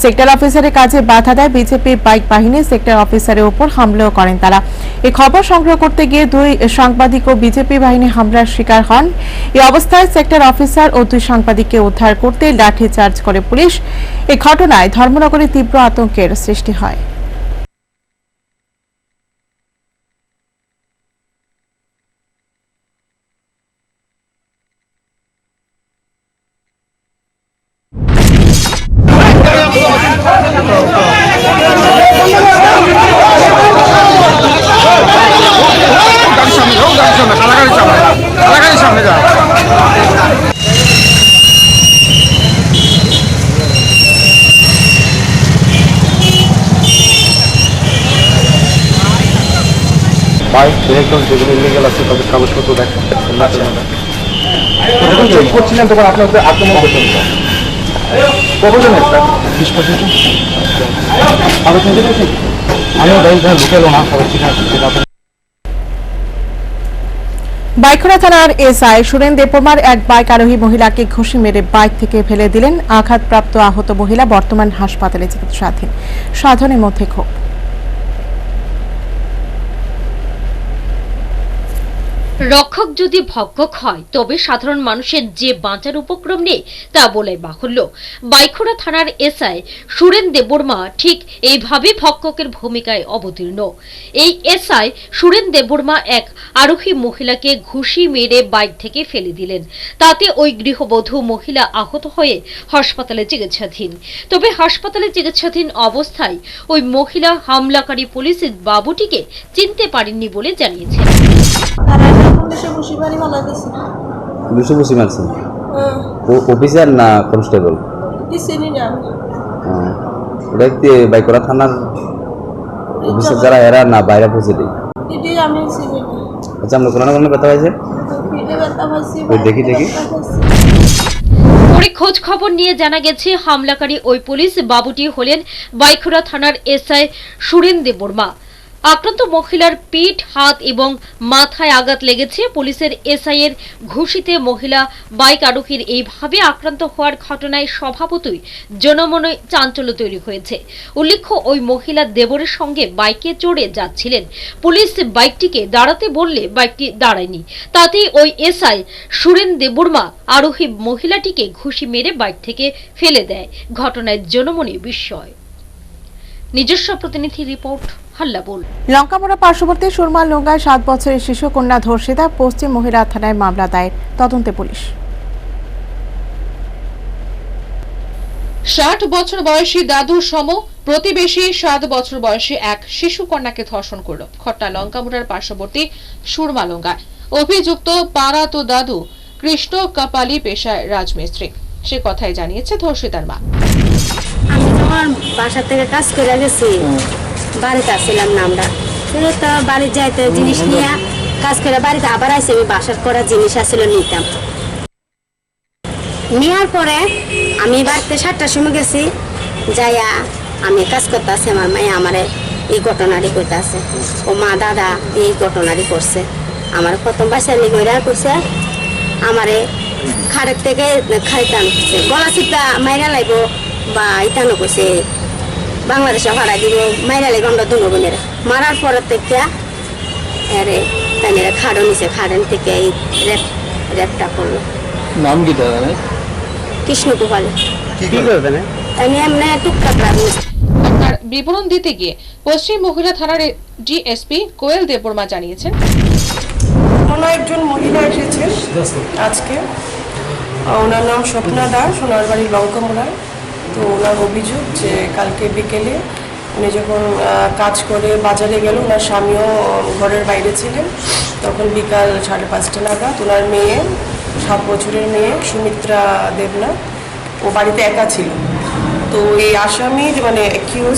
Sector অফিসারের কাজে বাধা দেয় বিজেপি বাইক বাহিনী। সেক্টর অফিসারের উপর হামলাও করেন তারা। এই খবর সংগ্রহ করতে গিয়ে 2 সাংবাদিক ও বিজেপি বাহিনী হামলার শিকার হন। এই অবস্থায় সেক্টর অফিসার ও 2 সাংবাদিককে উদ্ধার করতে লাঠি চার্জ করে পুলিশ। এই ঘটনায় ধর্মনগরে তীব্র আতঙ্কের সৃষ্টি হয়। বাইক ভেহিকল যেগুলো ইলিগাল আছে তাদের কাগজপত্র দেখাচ্ছেন চেক করছিলেন তখন আপনার উপরে আক্রমণ করছেন। কতজনের স্যার? 20-25 আরো চিন্তা করছেন? আমিও বাইক ঢুকেলো না, সবাই ঠিক আছে। বাইখরা থানার এসআই সুরেন দেববর্মার এক বাইক আরোহী মহিলাকে ঘুষি মেরে বাইক থেকে ফেলে দিলেন। আঘাতপ্রাপ্ত আহত মহিলা বর্তমান হাসপাতালে চিকিৎসাধীন। সাধনের মধ্যে ক্ষোভ। রক্ষক যদি ভক্ষক হয় তবে সাধারণ মানুষের যে বাঁচার উপক্রম নেই তা বলে বাহুল্য। বাইখরা থানার এসআই সুরেন দেববর্মা ঠিক এইভাবে ভক্ষকের ভূমিকায় অবতীর্ণ। এই এসআই সুরেন দেববর্মা এক আরোহী মহিলাকে ঘুষি মেরে বাইক থেকে ফেলে দিলেন। তাতে ওই গৃহবধূ মহিলা আহত হয়ে হাসপাতালে চিকিৎসাধীন। তবে হাসপাতালে চিকিৎসাধীন অবস্থায় ওই মহিলা হামলাকারী পুলিশ বাবুটিকে চিনতে পারেননি বলে জানিয়েছেন। অফিসার না কনস্টেবল? বাইকরা থানার অফিসার যারা এরা না বাইরে পৌঁছে দিই। আচ্ছা, আমরা কোনো না কোনো ব্যথা পাইছে, দেখি পরে খোঁজ খবর নিয়ে জানা গেছে হামলাকারী ওই পুলিশ বাবুটি হলেন বাইখরা থানার এসআই সুরেন দেববর্মা। আক্রান্ত মহিলার পিঠ, হাত এবং মাথায় আঘাত লেগেছে। পুলিশের এসআই এর ঘুষিতে মহিলা বাইক আরোহীর এইভাবে আক্রান্ত হওয়ার ঘটনায় স্বভাবতই জনমনে চাঞ্চল্য তৈরি হয়েছে। উল্লেখ্য, ওই মহিলা দেবরের সঙ্গে বাইকে চড়ে যাচ্ছিলেন। পুলিশ বাইকটিকে দাঁড়াতে বললে বাইকটি দাঁড়ায়নি। তাতেই ওই এসআই সুরেন দেববর্মা আরোহী মহিলাটিকে ঘুষি মেরে বাইক থেকে ফেলে দেয়। ঘটনায় জনমনে বিস্ময়। নিজস্ব প্রতিনিধি রিপোর্ট, হাল্লাবোল। লঙ্কামোড়া পার্শ্ববর্তী সুরমা লঙ্গায় 7 বছরের শিশু কন্যা ধর্ষিতা। পশ্চিম মহিলা থানায় মামলা দায়ের, তদন্তে পুলিশ। 60 বছর বয়সী দাদুর সম প্রতিবেশী 7 বছর বয়সী এক শিশু কন্যাকে ধর্ষণ করল। ঘটনা লঙ্কামোড়ার পার্শ্ববর্তী সুরমা লঙ্গায়। অভিযুক্ত পাড়াতো দাদু কৃষ্ণ কাপালি পেশায় রাজমিস্ত্রি। সে কথাই জানিয়েছে ধর্ষিতার মা। আমি যখন বাসা থেকে কাজ করে গেছি, বাড়িতে আসছিলাম না আমরা, তো বাড়ি যাইতে জিনিস নিয়ে কাজ করে বাড়িতে আবার আসি। আমি বাসার করা জিনিস আসলে নিতাম। নেওয়ার পরে আমি বাড়িতে 7টার সময় গেছি, যাইয়া আমি কাজ করতে আসি। আমার মায়ে আমার এই ঘটনাটি করতে আছে, ও মা দাদা এই ঘটনাটি করছে। আমার প্রথম বাসায় লিগা করছে, আমারে খাড়ের থেকে খাইতাম করছে, গলা চিপা মাইরা লাগব বা ইতানো করছে, বাংলাদেশে ভাড়া দিব মাইরা লাগবে আমরা দুনো বোনের। মারার পরের থেকে আরে তাই খাড়ো নিছে, খাড়েন থেকে এই রেপটা করলো। নাম কি দাদা? কৃষ্ণ গোপাল। আমি এমনি টুকটাক আপনার বিবরণ দিতে গিয়ে পশ্চিম মহিলা থানার ডিএসপি কোয়েল দেববর্মা জানিয়েছেন, একজন মহিলা এসেছেন আজকে, ওনার নাম স্বপ্না দাস, ওনার বাড়ি লঙ্কামোড়ায়। তো ওনার অভিযোগ যে কালকে বিকেলে উনি যখন কাজ করে বাজারে গেল, ওনার স্বামীও ঘরের বাইরে ছিলেন। তখন বিকাল 5:30 নাগাদ ওনার মেয়ে, 7 বছরের মেয়ে সুমিত্রা দেবনাথ, ও বাড়িতে একা ছিল। তো এই আসামির মানে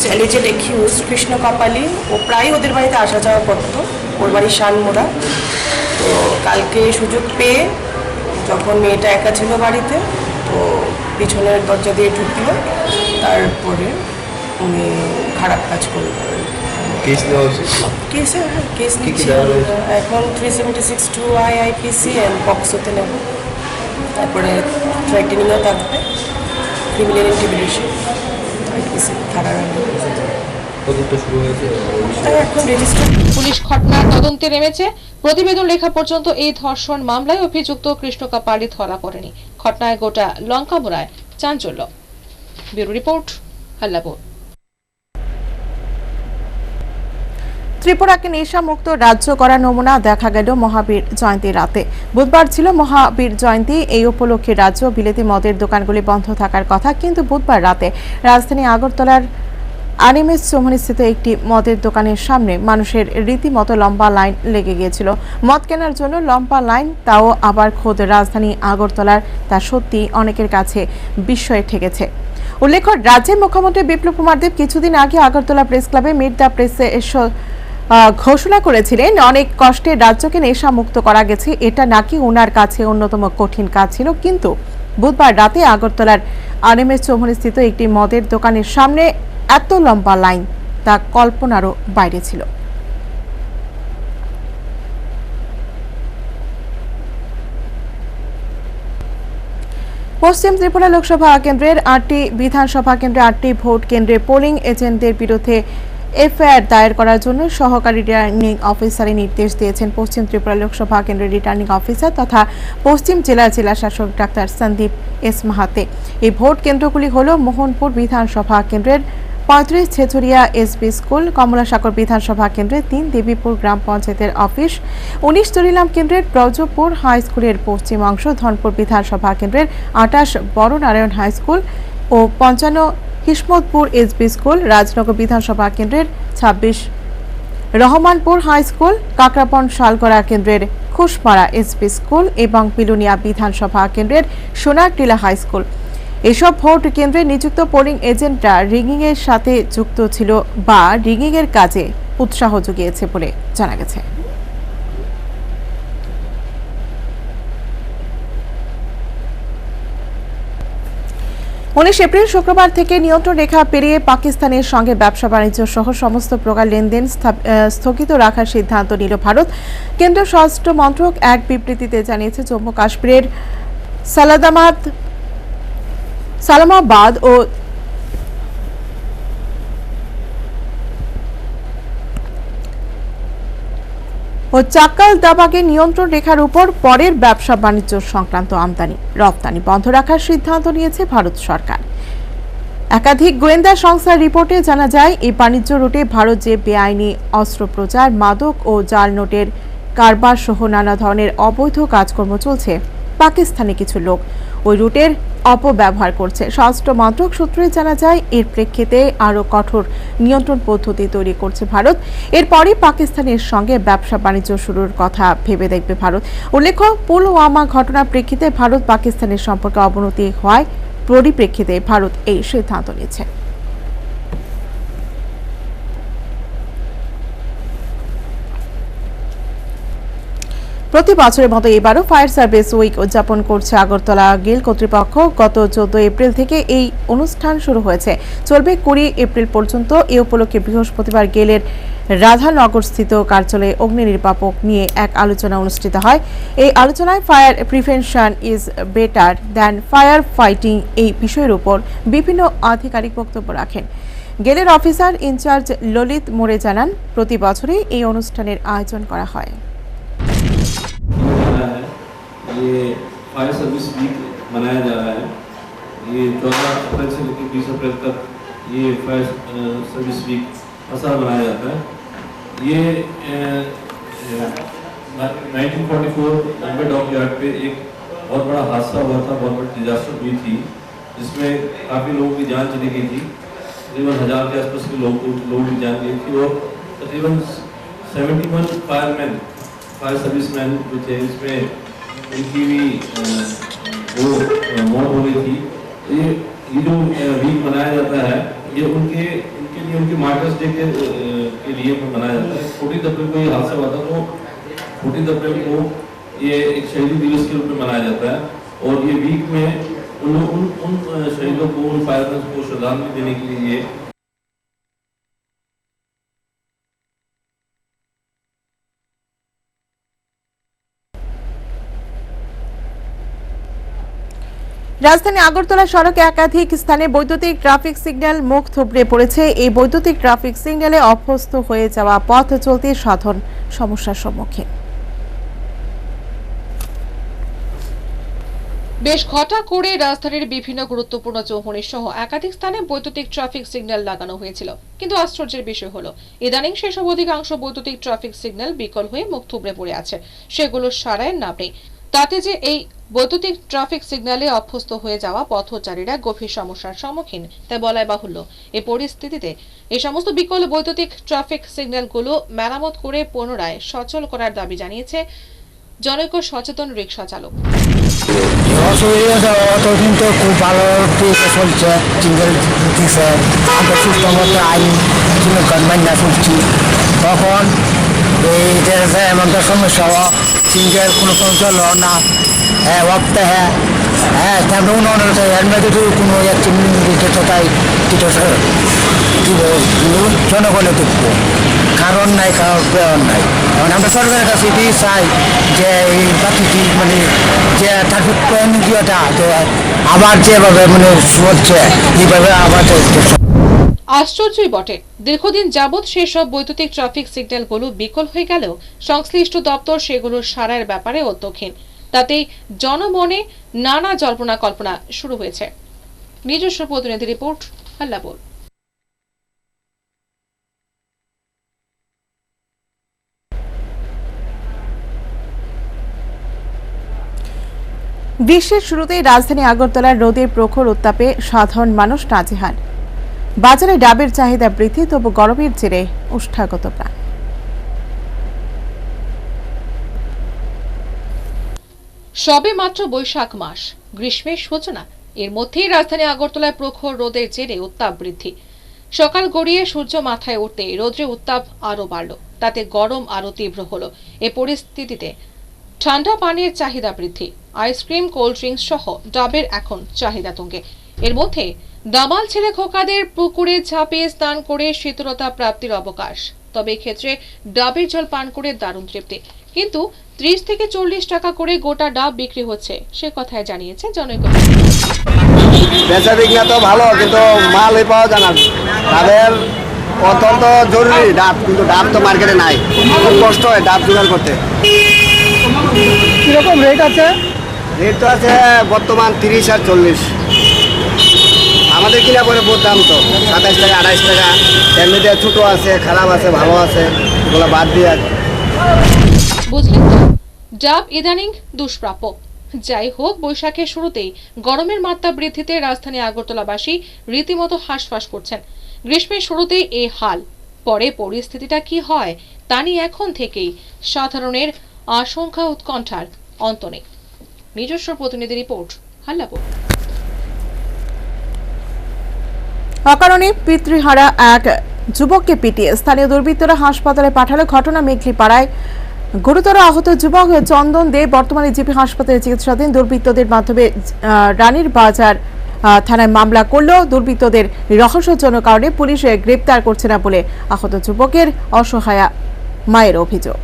অ্যালিজেড অ্যাকিউজ কৃষ্ণ কাপালি, ও প্রায় ওদের বাড়িতে আসা যাওয়া করতো, ওর বাড়ি শানমোড়া। তো কালকে সুযোগ পেয়ে যখন মেয়েটা একা ছিল বাড়িতে, তো পিছনের দরজা দিয়ে ঢুকলো, তারপরে উনি খারাপ কাজ করলেন। কেস দেওয়া হয়েছে, কেস নিচ্ছে এখন 376 IIPC এন্ড পক্সোতে নেব। তারপরে থ্রেটেনিংও থাকবে, ক্রিমিনাল ইন্টিমিডেশন IPC থানার শুরু হয়েছে এখন রেজিস্টার। পুলিশ ঘটনার তদন্তে নেমেছে। প্রতিবেদন লেখা পর্যন্ত এই ধর্ষণ মামলায় অভিযুক্ত কৃষ্ণ কাপালি ধরা পড়েনি। ঘটনায় গোটা লঙ্কামোড়ায় চাঞ্চল্য। Bureau report, হাল্লাপুর। ত্রিপুরাকে নেশামুক্ত রাজ্য করার নমুনা দেখা গেল মহাবীর জয়ন্তী রাতে। বুধবার ছিল মহাবীর জয়ন্তী। এই উপলক্ষে রাজ্য বিলেতি মদের দোকানগুলি বন্ধ থাকার কথা, কিন্তু বুধবার রাতে রাজধানী আগরতলার আনিমেস চৌমুহনীস্থিত একটি মদের দোকানের সামনে মানুষের রীতিমতো লম্বা লাইন লেগে গিয়েছিল। মদ কেনার জন্য লম্বা লাইন, তাও আবার খোদ রাজধানী আগরতলার, তা সত্যি অনেকের কাছে বিস্ময়ে ঠেকেছে। উল্লেখ্য, রাজ্যের মুখ্যমন্ত্রী বিপ্লব কুমার দেব কিছুদিন আগে আগরতলা প্রেস ক্লাবে মিট দ্য প্রেসে ঘোষণা করেছিলেন, অনেক কষ্টে রাজ্যকে নেশা মুক্ত করা গেছে। এটা নাকি ওনার কাছে অন্যতম কঠিন কাজ ছিল। কিন্তু বুধবার রাতে আগরতলার আরএমএস চৌমুহনীস্থিত একটি মদের দোকানের সামনে এত লম্বা লাইন, তা কল্পনারও বাইরে ছিল। পশ্চিম ত্রিপুরা লোকসভা কেন্দ্রের 8টি বিধানসভা কেন্দ্রে 8টি ভোট কেন্দ্রে পোলিং এজেন্টদের বিরুদ্ধে এফআইআর দায়ের করার জন্য সহকারী রিটার্নিং অফিসারের নির্দেশ দিয়েছেন পশ্চিম ত্রিপুরা লোকসভা কেন্দ্রের রিটার্নিং অফিসার তথা পশ্চিম জেলার জেলাশাসক ডাক্তার সন্দীপ এস মাহাতে। এই ভোট কেন্দ্রগুলি হল মোহনপুর বিধানসভা কেন্দ্রের 35 ছেচুরিয়া এসবি স্কুল, কমলাসাগর বিধানসভা কেন্দ্রে 3 দেবীপুর গ্রাম পঞ্চায়েতের অফিস, 19 তরিলাম কেন্দ্রের ব্রজপুর হাই স্কুলের পশ্চিম অংশ, ধনপুর বিধানসভা কেন্দ্রের 28 বড় নারায়ণ হাই স্কুল ও 55 কিসমতপুর এসবি স্কুল, রাজনগর বিধানসভা কেন্দ্রের 26 রহমানপুর হাই স্কুল, কাকরাপন শালগড়া কেন্দ্রের খুশমারা এসবি স্কুল এবং পিলুনিয়া বিধানসভা কেন্দ্রের সোনারটিলা হাই স্কুল। এসব ভোট কেন্দ্রে নিযুক্ত পোলিং এজেন্টরা রিগিং এর সাথে যুক্ত ছিল বা রিগিং এর কাজে উৎসাহ জুগিয়েছে বলে জানা গেছে। 19 এপ্রিল শুক্রবার থেকে নিয়ন্ত্রণ রেখা পেরিয়ে পাকিস্তানের সঙ্গে ব্যবসা বাণিজ্য সহ সমস্ত প্রকার লেনদেন স্থগিত রাখার সিদ্ধান্ত নিল ভারত। কেন্দ্রীয় স্বরাষ্ট্র মন্ত্রক এক বিবৃতিতে জানিয়েছে, জম্মু কাশ্মীরের সালামাবাদ ও চাক্কালদাবাগে নিয়ন্ত্রণ রেখার উপর পরের ব্যবসা বাণিজ্য সংক্রান্ত আমদানি রপ্তানি বন্ধ রাখার সিদ্ধান্ত নিয়েছে ভারত সরকার। একাধিক গোয়েন্দা সংস্থার রিপোর্টে জানা যায়, এই বাণিজ্য রুটে ভারত যে বেআইনি অস্ত্র প্রচার, মাদক ও জাল নোটের কারবার সহ নানা ধরনের অবৈধ কাজকর্ম চলছে, পাকিস্তানি কিছু লোক ওই রুটের অপব্যবহার করছে। স্বরাষ্ট্র মন্ত্রক সূত্রে জানা যায়, এর প্রেক্ষিতে আরও কঠোর নিয়ন্ত্রণ পদ্ধতি তৈরি করছে ভারত। এরপরই পাকিস্তানের সঙ্গে ব্যবসা বাণিজ্য শুরুর কথা ভেবে দেখবে ভারত। উল্লেখ্য, পুলওয়ামা ঘটনার প্রেক্ষিতে ভারত পাকিস্তানের সম্পর্কে অবনতি হওয়ায় পরিপ্রেক্ষিতে ভারত এই সিদ্ধান্ত নিয়েছে। প্রতি বছরের মতো এবারও ফায়ার সার্ভিস উইক উদযাপন করছে আগরতলা গেল কর্তৃপক্ষ। গত 14 এপ্রিল থেকে এই অনুষ্ঠান শুরু হয়েছে, চলবে 20 এপ্রিল পর্যন্ত। এ উপলক্ষে বৃহস্পতিবার গেলের রাধানগরস্থিত কার্যালয়ে অগ্নি নির্বাপক নিয়ে এক আলোচনা অনুষ্ঠিত হয়। এই আলোচনায় fire prevention is better than fire fighting এই বিষয়ের উপর বিভিন্ন আধিকারিক বক্তব্য রাখেন। গেলের অফিসার ইনচার্জ ললিত মোরে জানান, প্রতি বছরই এই অনুষ্ঠানের আয়োজন করা হয়। ये फायर सर्विस वीक मनाया जा रहा है। ये 14 अप्रैल से लेकर 20 अप्रैल तक ये फायर सर्विस वीक असर मनाया जाता है। ये 1944 बॉम्बे डॉक यार्ड पे एक बहुत बड़ा हादसा हुआ था, बहुत बड़ी डिजास्टर हुई थी, जिसमें काफ़ी लोगों की जान चली गई थी। तकरीबन 1000 के आसपास के लोग की जान गई थी और तकरीबन 71 फायर सर्विसमैन जो थे इसमें उनकी भी वो मौत हो गई थी। ये जो वीक मनाया जाता है ये उनके लिए उनके मार्टर्स डे के लिए मनाया जाता है। 14 अप्रैल को ये हादसा हुआ था तो 14 अप्रैल को ये एक शहीदी दिवस के रूप में मनाया जाता है और ये वीक में उन शहीदों को उन फायरमैन को श्रद्धांजलि देने के लिए রাজধানী আগরতলা সড়কে একাধিক স্থানে বৈদ্যুতিক ট্রাফিক সিগন্যাল মুখ থুবড়ে পড়েছে। এই বৈদ্যুতিক ট্রাফিক সিগন্যালে অভ্যস্ত হয়ে যাওয়া পথ চলতি সাধারণ সমস্যার সম্মুখীন। বেশ ঘটা করে রাজধানীর বিভিন্ন গুরুত্বপূর্ণ চৌমুহনী সহ একাধিক স্থানে বৈদ্যুতিক ট্রাফিক সিগন্যাল লাগানো হয়েছিল, কিন্তু আশ্চর্যের বিষয় হলো ইদানিং সেসব অধিকাংশ বৈদ্যুতিক ট্রাফিক সিগন্যাল বিকল হয়ে মুখ থুবড়ে পড়ে আছে। সেগুলো সারাইয়ের নাম নেই। তাতে যে এই বৈদ্যুতিক ট্রাফিক সিগন্যালে অভ্যস্ত হয়ে যাওয়া পথচারীরা গভীর সমস্যার সম্মুখীন তা বলাই বাহুল্য। এই পরিস্থিতিতে এই সমস্ত বিকল বৈদ্যুতিক ট্রাফিক সিগন্যালগুলো মেরামত করে পুনরায় সচল করার দাবি জানিয়েছে জনৈক সচেতন রিকশা চালক। অসুবিধা অত কিন্তু খুব ভালো চলছে, সিঙ্গেল দিচ্ছে, আমরা সুস্থ মতো আইন মান্য করছি। তখন এই এমনটা সমস্যা সিঙ্গেল কোনো চল না, হ্যাঁ ভাবতে হ্যাঁ তেমন উন্নয়ন কোনো তাই জনগণে দেখবো কারণ নাই, কারণ নাই। আমরা সরকারের কাছে এটাই চাই যে এই প্রাকৃতিক মানে যে ট্রাফিক ইয়েটা আবার যেভাবে মানে চলছে এইভাবে আবার আশ্চর্যই বটে, দীর্ঘদিন যাবৎ সেসব বৈদ্যুতিক ট্রাফিক সিগন্যালগুলো বিকল হয়ে গেলেও সংশ্লিষ্ট দপ্তর সেগুলোর সারাইয়ের ব্যাপারে উদ্যোগহীন। তাতেই জনমনে নানা জল্পনা কল্পনা শুরু হয়েছে। নিজস্ব প্রতিনিধি রিপোর্ট, আল্লাপুর। গ্রীষ্মের শুরুতেই রাজধানী আগরতলার রোদের প্রখর উত্তাপে সাধারণ মানুষ নাজেহাল। বাজারে ডাবের চাহিদা বৃদ্ধি, তবু গরমের জেরে ওষ্ঠাগত প্রাণ। সবে মাত্র বৈশাখ মাস, গ্রীষ্মের সূচনা। এর মধ্যেই রাজধানী আগরতলায় প্রখর রোদের জেরে উত্তাপ বৃদ্ধি। সকাল গড়িয়ে সূর্য মাথায় উঠতে রোদ্রে উত্তাপ আরো বাড়ল, তাতে গরম আরো তীব্র হলো। এ পরিস্থিতিতে ঠান্ডা পানীয়ের চাহিদা বৃদ্ধি। আইসক্রিম, কোল্ড ড্রিঙ্কস সহ ডাবের এখন চাহিদা তুঙ্গে। এর মধ্যে দামাল ছেলে খোকাদের পুকুরে ঝাঁপিয়ে স্নান করে শীতলতা প্রাপ্তির অবকাশ। তবে এক্ষেত্রে ডাবের জল পান করে দারুণ তৃপ্তি। কিন্তু 30 থেকে 40 টাকা করে গোটা ডাব বিক্রি হচ্ছে, সে কথায় জানিয়েছে জনৈক। বেচা বিক্রি তো ভালো, কিন্তু মালই পাওয়া যায় না। তাদের অত্যন্ত জরুরি ডাব, কিন্তু ডাব তো মার্কেটে নাই, খুব কষ্ট হয় ডাব জোগাড় করতে। কিরকম রেট আছে? রেট তো আছে বর্তমান 30 আর 40। আমাদের কিনা পরে বহুত দাম তো 27 টাকা 28 টাকা। এমনিতে ছোটো আছে, খারাপ আছে, ভালো আছে, এগুলো বাদ দিয়ে আছে। বুঝলেন তো, ডাব ইদানিং দুষ্প্রাপ্য। যাই হোক, বৈশাখের শুরুতেই গরমের মাত্রা বৃদ্ধিতে রাজধানী আগরতলাবাসী রীতিমতো হাঁসফাঁস করছেন। গ্রীষ্মের শুরুতেই এই হাল, পরে পরিস্থিতিটা কি হয় তা নিয়ে এখন থেকেই সাধারণের আশঙ্কা উৎকণ্ঠার অন্ত নেই। নিজস্ব প্রতিনিধি রিপোর্ট, হাল্লাপুর। অকারণে পিতৃহারা এক যুবককে পিটিয়ে স্থানীয় দুর্বৃত্তরা হাসপাতালে পাঠালো। ঘটনা মেঘলিপাড়ায়। গুরুতর আহত যুবক চন্দন দে বর্তমানে জিপি হাসপাতালে চিকিৎসাধীন। দুর্বৃত্তদের মাধ্যমে রানীর বাজার থানায় মামলা করলেও দুর্বৃত্তদের রহস্যজনক কারণে পুলিশ গ্রেপ্তার করছে না বলে আহত যুবকের অসহায়া মায়ের অভিযোগ।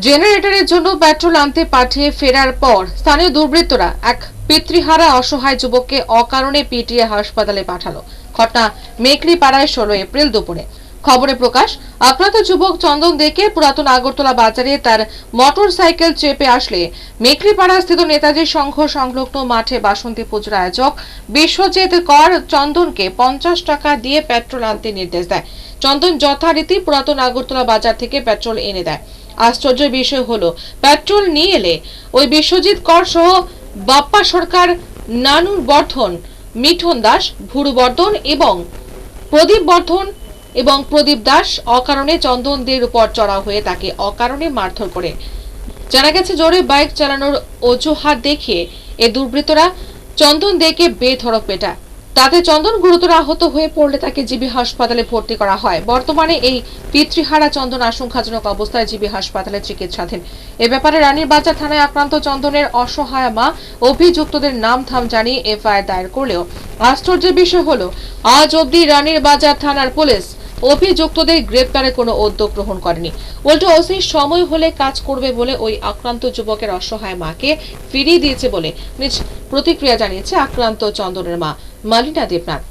জেনারেটরের জন্য পেট্রোল আনতে পাঠিয়ে ফেরার পর স্থানীয় দুর্বৃত্তরা এক পিতৃহারা অসহায় যুবককে অকারণে পিটিয়ে হাসপাতালে পাঠালো। ঘটনা মেঘলিপাড়ায় 16 এপ্রিল দুপুরে। খবরে প্রকাশ, আক্রান্ত যুবক চন্দন দেকে পুরাতন আগরতলা বাজারে তার মোটর সাইকেল চেপে আসলে মেঘলিপাড়া স্থিত নেতাজি সংঘ সংলগ্ন মাঠে বাসন্তী পুজোর আয়োজক বিশ্বজিৎ কর চন্দনকে 50 টাকা দিয়ে পেট্রোল আনতে নির্দেশ দেয়। চন্দন যথারীতি পুরাতন আগরতলা বাজার থেকে পেট্রোল এনে দেয়। আশ্চর্যের বিষয় হলো, পেট্রোল নিয়ে এলে ওই বিশ্বজিৎ কর সহ বাপ্পা সরকার, নানুর বর্ধন মিঠুন দাস, ভুরু বর্ধন এবং প্রদীপ বর্ধন এবং প্রদীপ দাস অকারণে চন্দন দের উপর চড়াও হয়ে তাকে অকারণে মারধর করে। জানা গেছে জোরে বাইক চালানোর অজুহাত দেখিয়ে এই দুর্বৃত্তরা চন্দন দেকে বেধড়ক পেটায়। তাতে চন্দন গুরুতর আহত হয়ে পড়লে তাকে জিবি হাসপাতালে ভর্তি করা হয়। বর্তমানে এই পিতৃহারা চন্দন আশঙ্কাজনক অবস্থায় জিবি হাসপাতালে চিকিৎসাধীন। এ ব্যাপারে রানীর বাজার থানায় আক্রান্ত চন্দনের অসহায় মা অভিযুক্তদের নাম থাম জানিয়ে এফআইআর দায়ের করলেও আশ্চর্যের বিষয় হলো আজ অবধি রানীর বাজার থানার পুলিশ অভিযুক্তদের গ্রেপ্তারে কোনো উদ্যোগ গ্রহণ করেনি। উল্টো ওসি সময় হলে কাজ করবে বলে ওই আক্রান্ত যুবকের অসহায় মাকে ফিরিয়ে দিয়েছে বলে নিজ প্রতিক্রিয়া জানিয়েছে আক্রান্ত চন্দনের মা মালিনা দেবনাথ।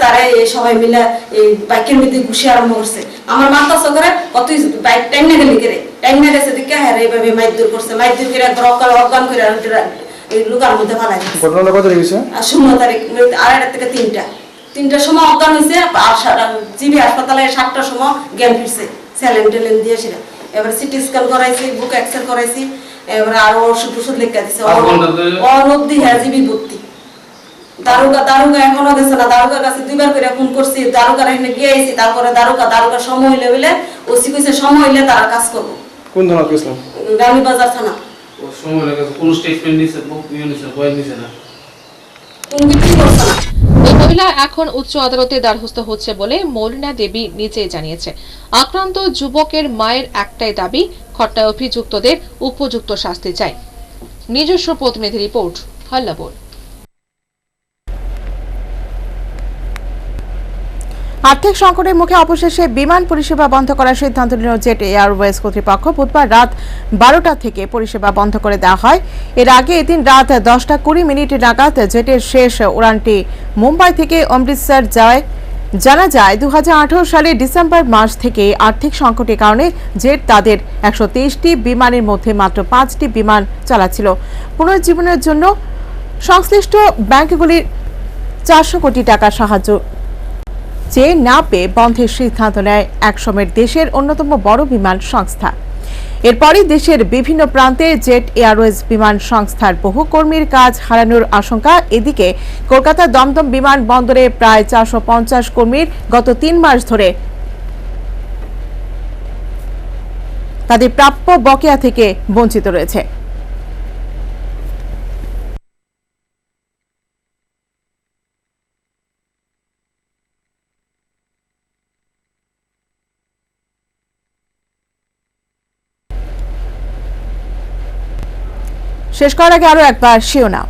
তারা সবাই মিলে এই বাইকের মধ্যে ঘুষি আরম্ভ করছে। আমার মাথা সগরে কত বাইক টাইম না গেলে গেলে টাইম না গেছে দিকে হ্যাঁ এইভাবে মাইদুর করছে। মাইদুর করে একবার অজ্ঞান করে এই লুকার মধ্যে ফালাই দিচ্ছে। ঘটনাটা কত হয়েছে? 16 তারিখ 2:30 থেকে 3টার সময় অজ্ঞান হয়েছে। আর জিবি হাসপাতালে 7টার সময় জ্ঞান ফিরছে। স্যালাইন টেলেন দিয়ে সেটা এবার সিটি স্ক্যান করাইছি, বুক এক্সরে করাইছি, এবার আরো ওষুধ লেখা দিছে। অনবধি হ্যাঁ জিবি ভর্তি। দারোগা এখনো গেছে না। দারোগার কাছে 2বার করে ফোন করছি। দারোগার এখানে গিয়ে আইছি। তারপরে দারোগা সময় হইলে বলে ওসি কইছে সময় হইলে তারা কাজ করবো। কোন থানা কেস? রানীর বাজার থানা। ও সময় লাগে কোন স্টেটমেন্ট নিছে বুক নিছে বয়ান নিছে না। কোন কিছু করছে না। ওই মহিলা এখন উচ্চ আদালতে দ্বারস্থ হচ্ছে বলে মৌলিনা দেবী নিজেই জানিয়েছে। আক্রান্ত যুবকের মায়ের একটাই দাবি ঘটনায় অভিযুক্তদের উপযুক্ত শাস্তি চাই। নিজস্ব প্রতিনিধি রিপোর্ট, হল্লাবোল। আর্থিক সংকটের মুখে অবশেষে বিমান পরিষেবা বন্ধ করার সিদ্ধান্ত নিল জেট এয়ারওয়েজ কর্তৃপক্ষ। বুধবার রাত 12টা থেকে পরিষেবা বন্ধ করে দেওয়া হয়। এর আগে এদিন রাত 10:20 নাগাদ জেটের শেষ উড়ানটি মুম্বাই থেকে অমৃতসর যায়। জানা যায় 2018 সালের ডিসেম্বর মাস থেকে আর্থিক সংকটের কারণে জেট তাদের 123টি বিমানের মধ্যে মাত্র 5টি বিমান চালাচ্ছিল। পুনরুজ্জীবনের জন্য সংশ্লিষ্ট ব্যাংকগুলির 400 কোটি টাকা সাহায্য যে না পেয়ে বন্ধের সিদ্ধান্ত নেয় একসময়ের দেশের অন্যতম বড় বিমান সংস্থা। এরপরই দেশের বিভিন্ন প্রান্তে জেট এয়ারওয়েজ বিমান সংস্থার বহু কর্মীর কাজ হারানোর আশঙ্কা। এদিকে কলকাতা দমদম বিমান বন্দরে প্রায় 450 কর্মীর গত 3 মাস ধরে তাদের প্রাপ্য বকেয়া থেকে বঞ্চিত রয়েছে। শেষ করার আগে আরো একবার শিরোনাম।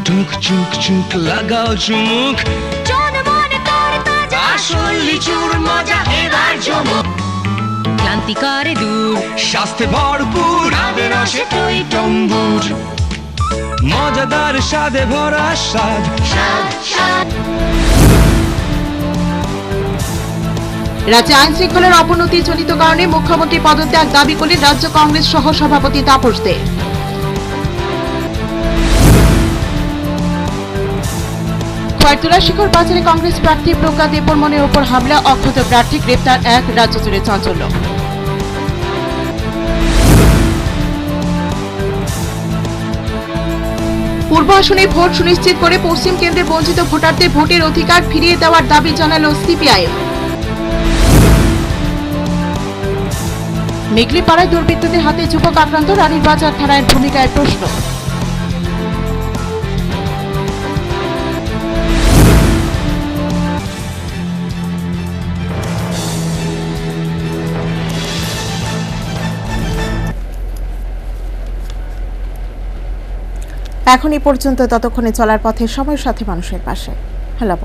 টুক চুক চুক লাগাও চুমুক আসল লিচুর মজা এবার জমুক। ক্লান্তি করে দূর স্বাস্থ্যে ভরপুর রসে টই টম্বুর মজাদার স্বাদে ভরা স্বাদ। রাজ্যে আইন শৃঙ্খলার অবনতি জনিত কারণে মুখ্যমন্ত্রী পদত্যাগ দাবি করলেন রাজ্য কংগ্রেস সহ সভাপতি তাপস দে। তুলাশিখর বাজারে কংগ্রেস প্রার্থী প্রজ্ঞা দেববর্মনের উপর হামলা, অক্ষত প্রার্থী গ্রেপ্তার, এক রাজ্য জুড়ে চাঞ্চল্য। পূর্ব আসনে ভোট সুনিশ্চিত করে পশ্চিম কেন্দ্রে বঞ্চিত ভোটারদের ভোটের অধিকার ফিরিয়ে দেওয়ার দাবি জানালো সিপিআইএম। মেঘলিপাড়ায় দুর্বৃত্তদের হাতে যুবক আক্রান্ত, রানীর বাজার থানার ভূমিকায় প্রশ্ন। এখন এই পর্যন্ত, ততক্ষণে চলার পথে সময়ের সাথে মানুষের পাশে। হ্যালো।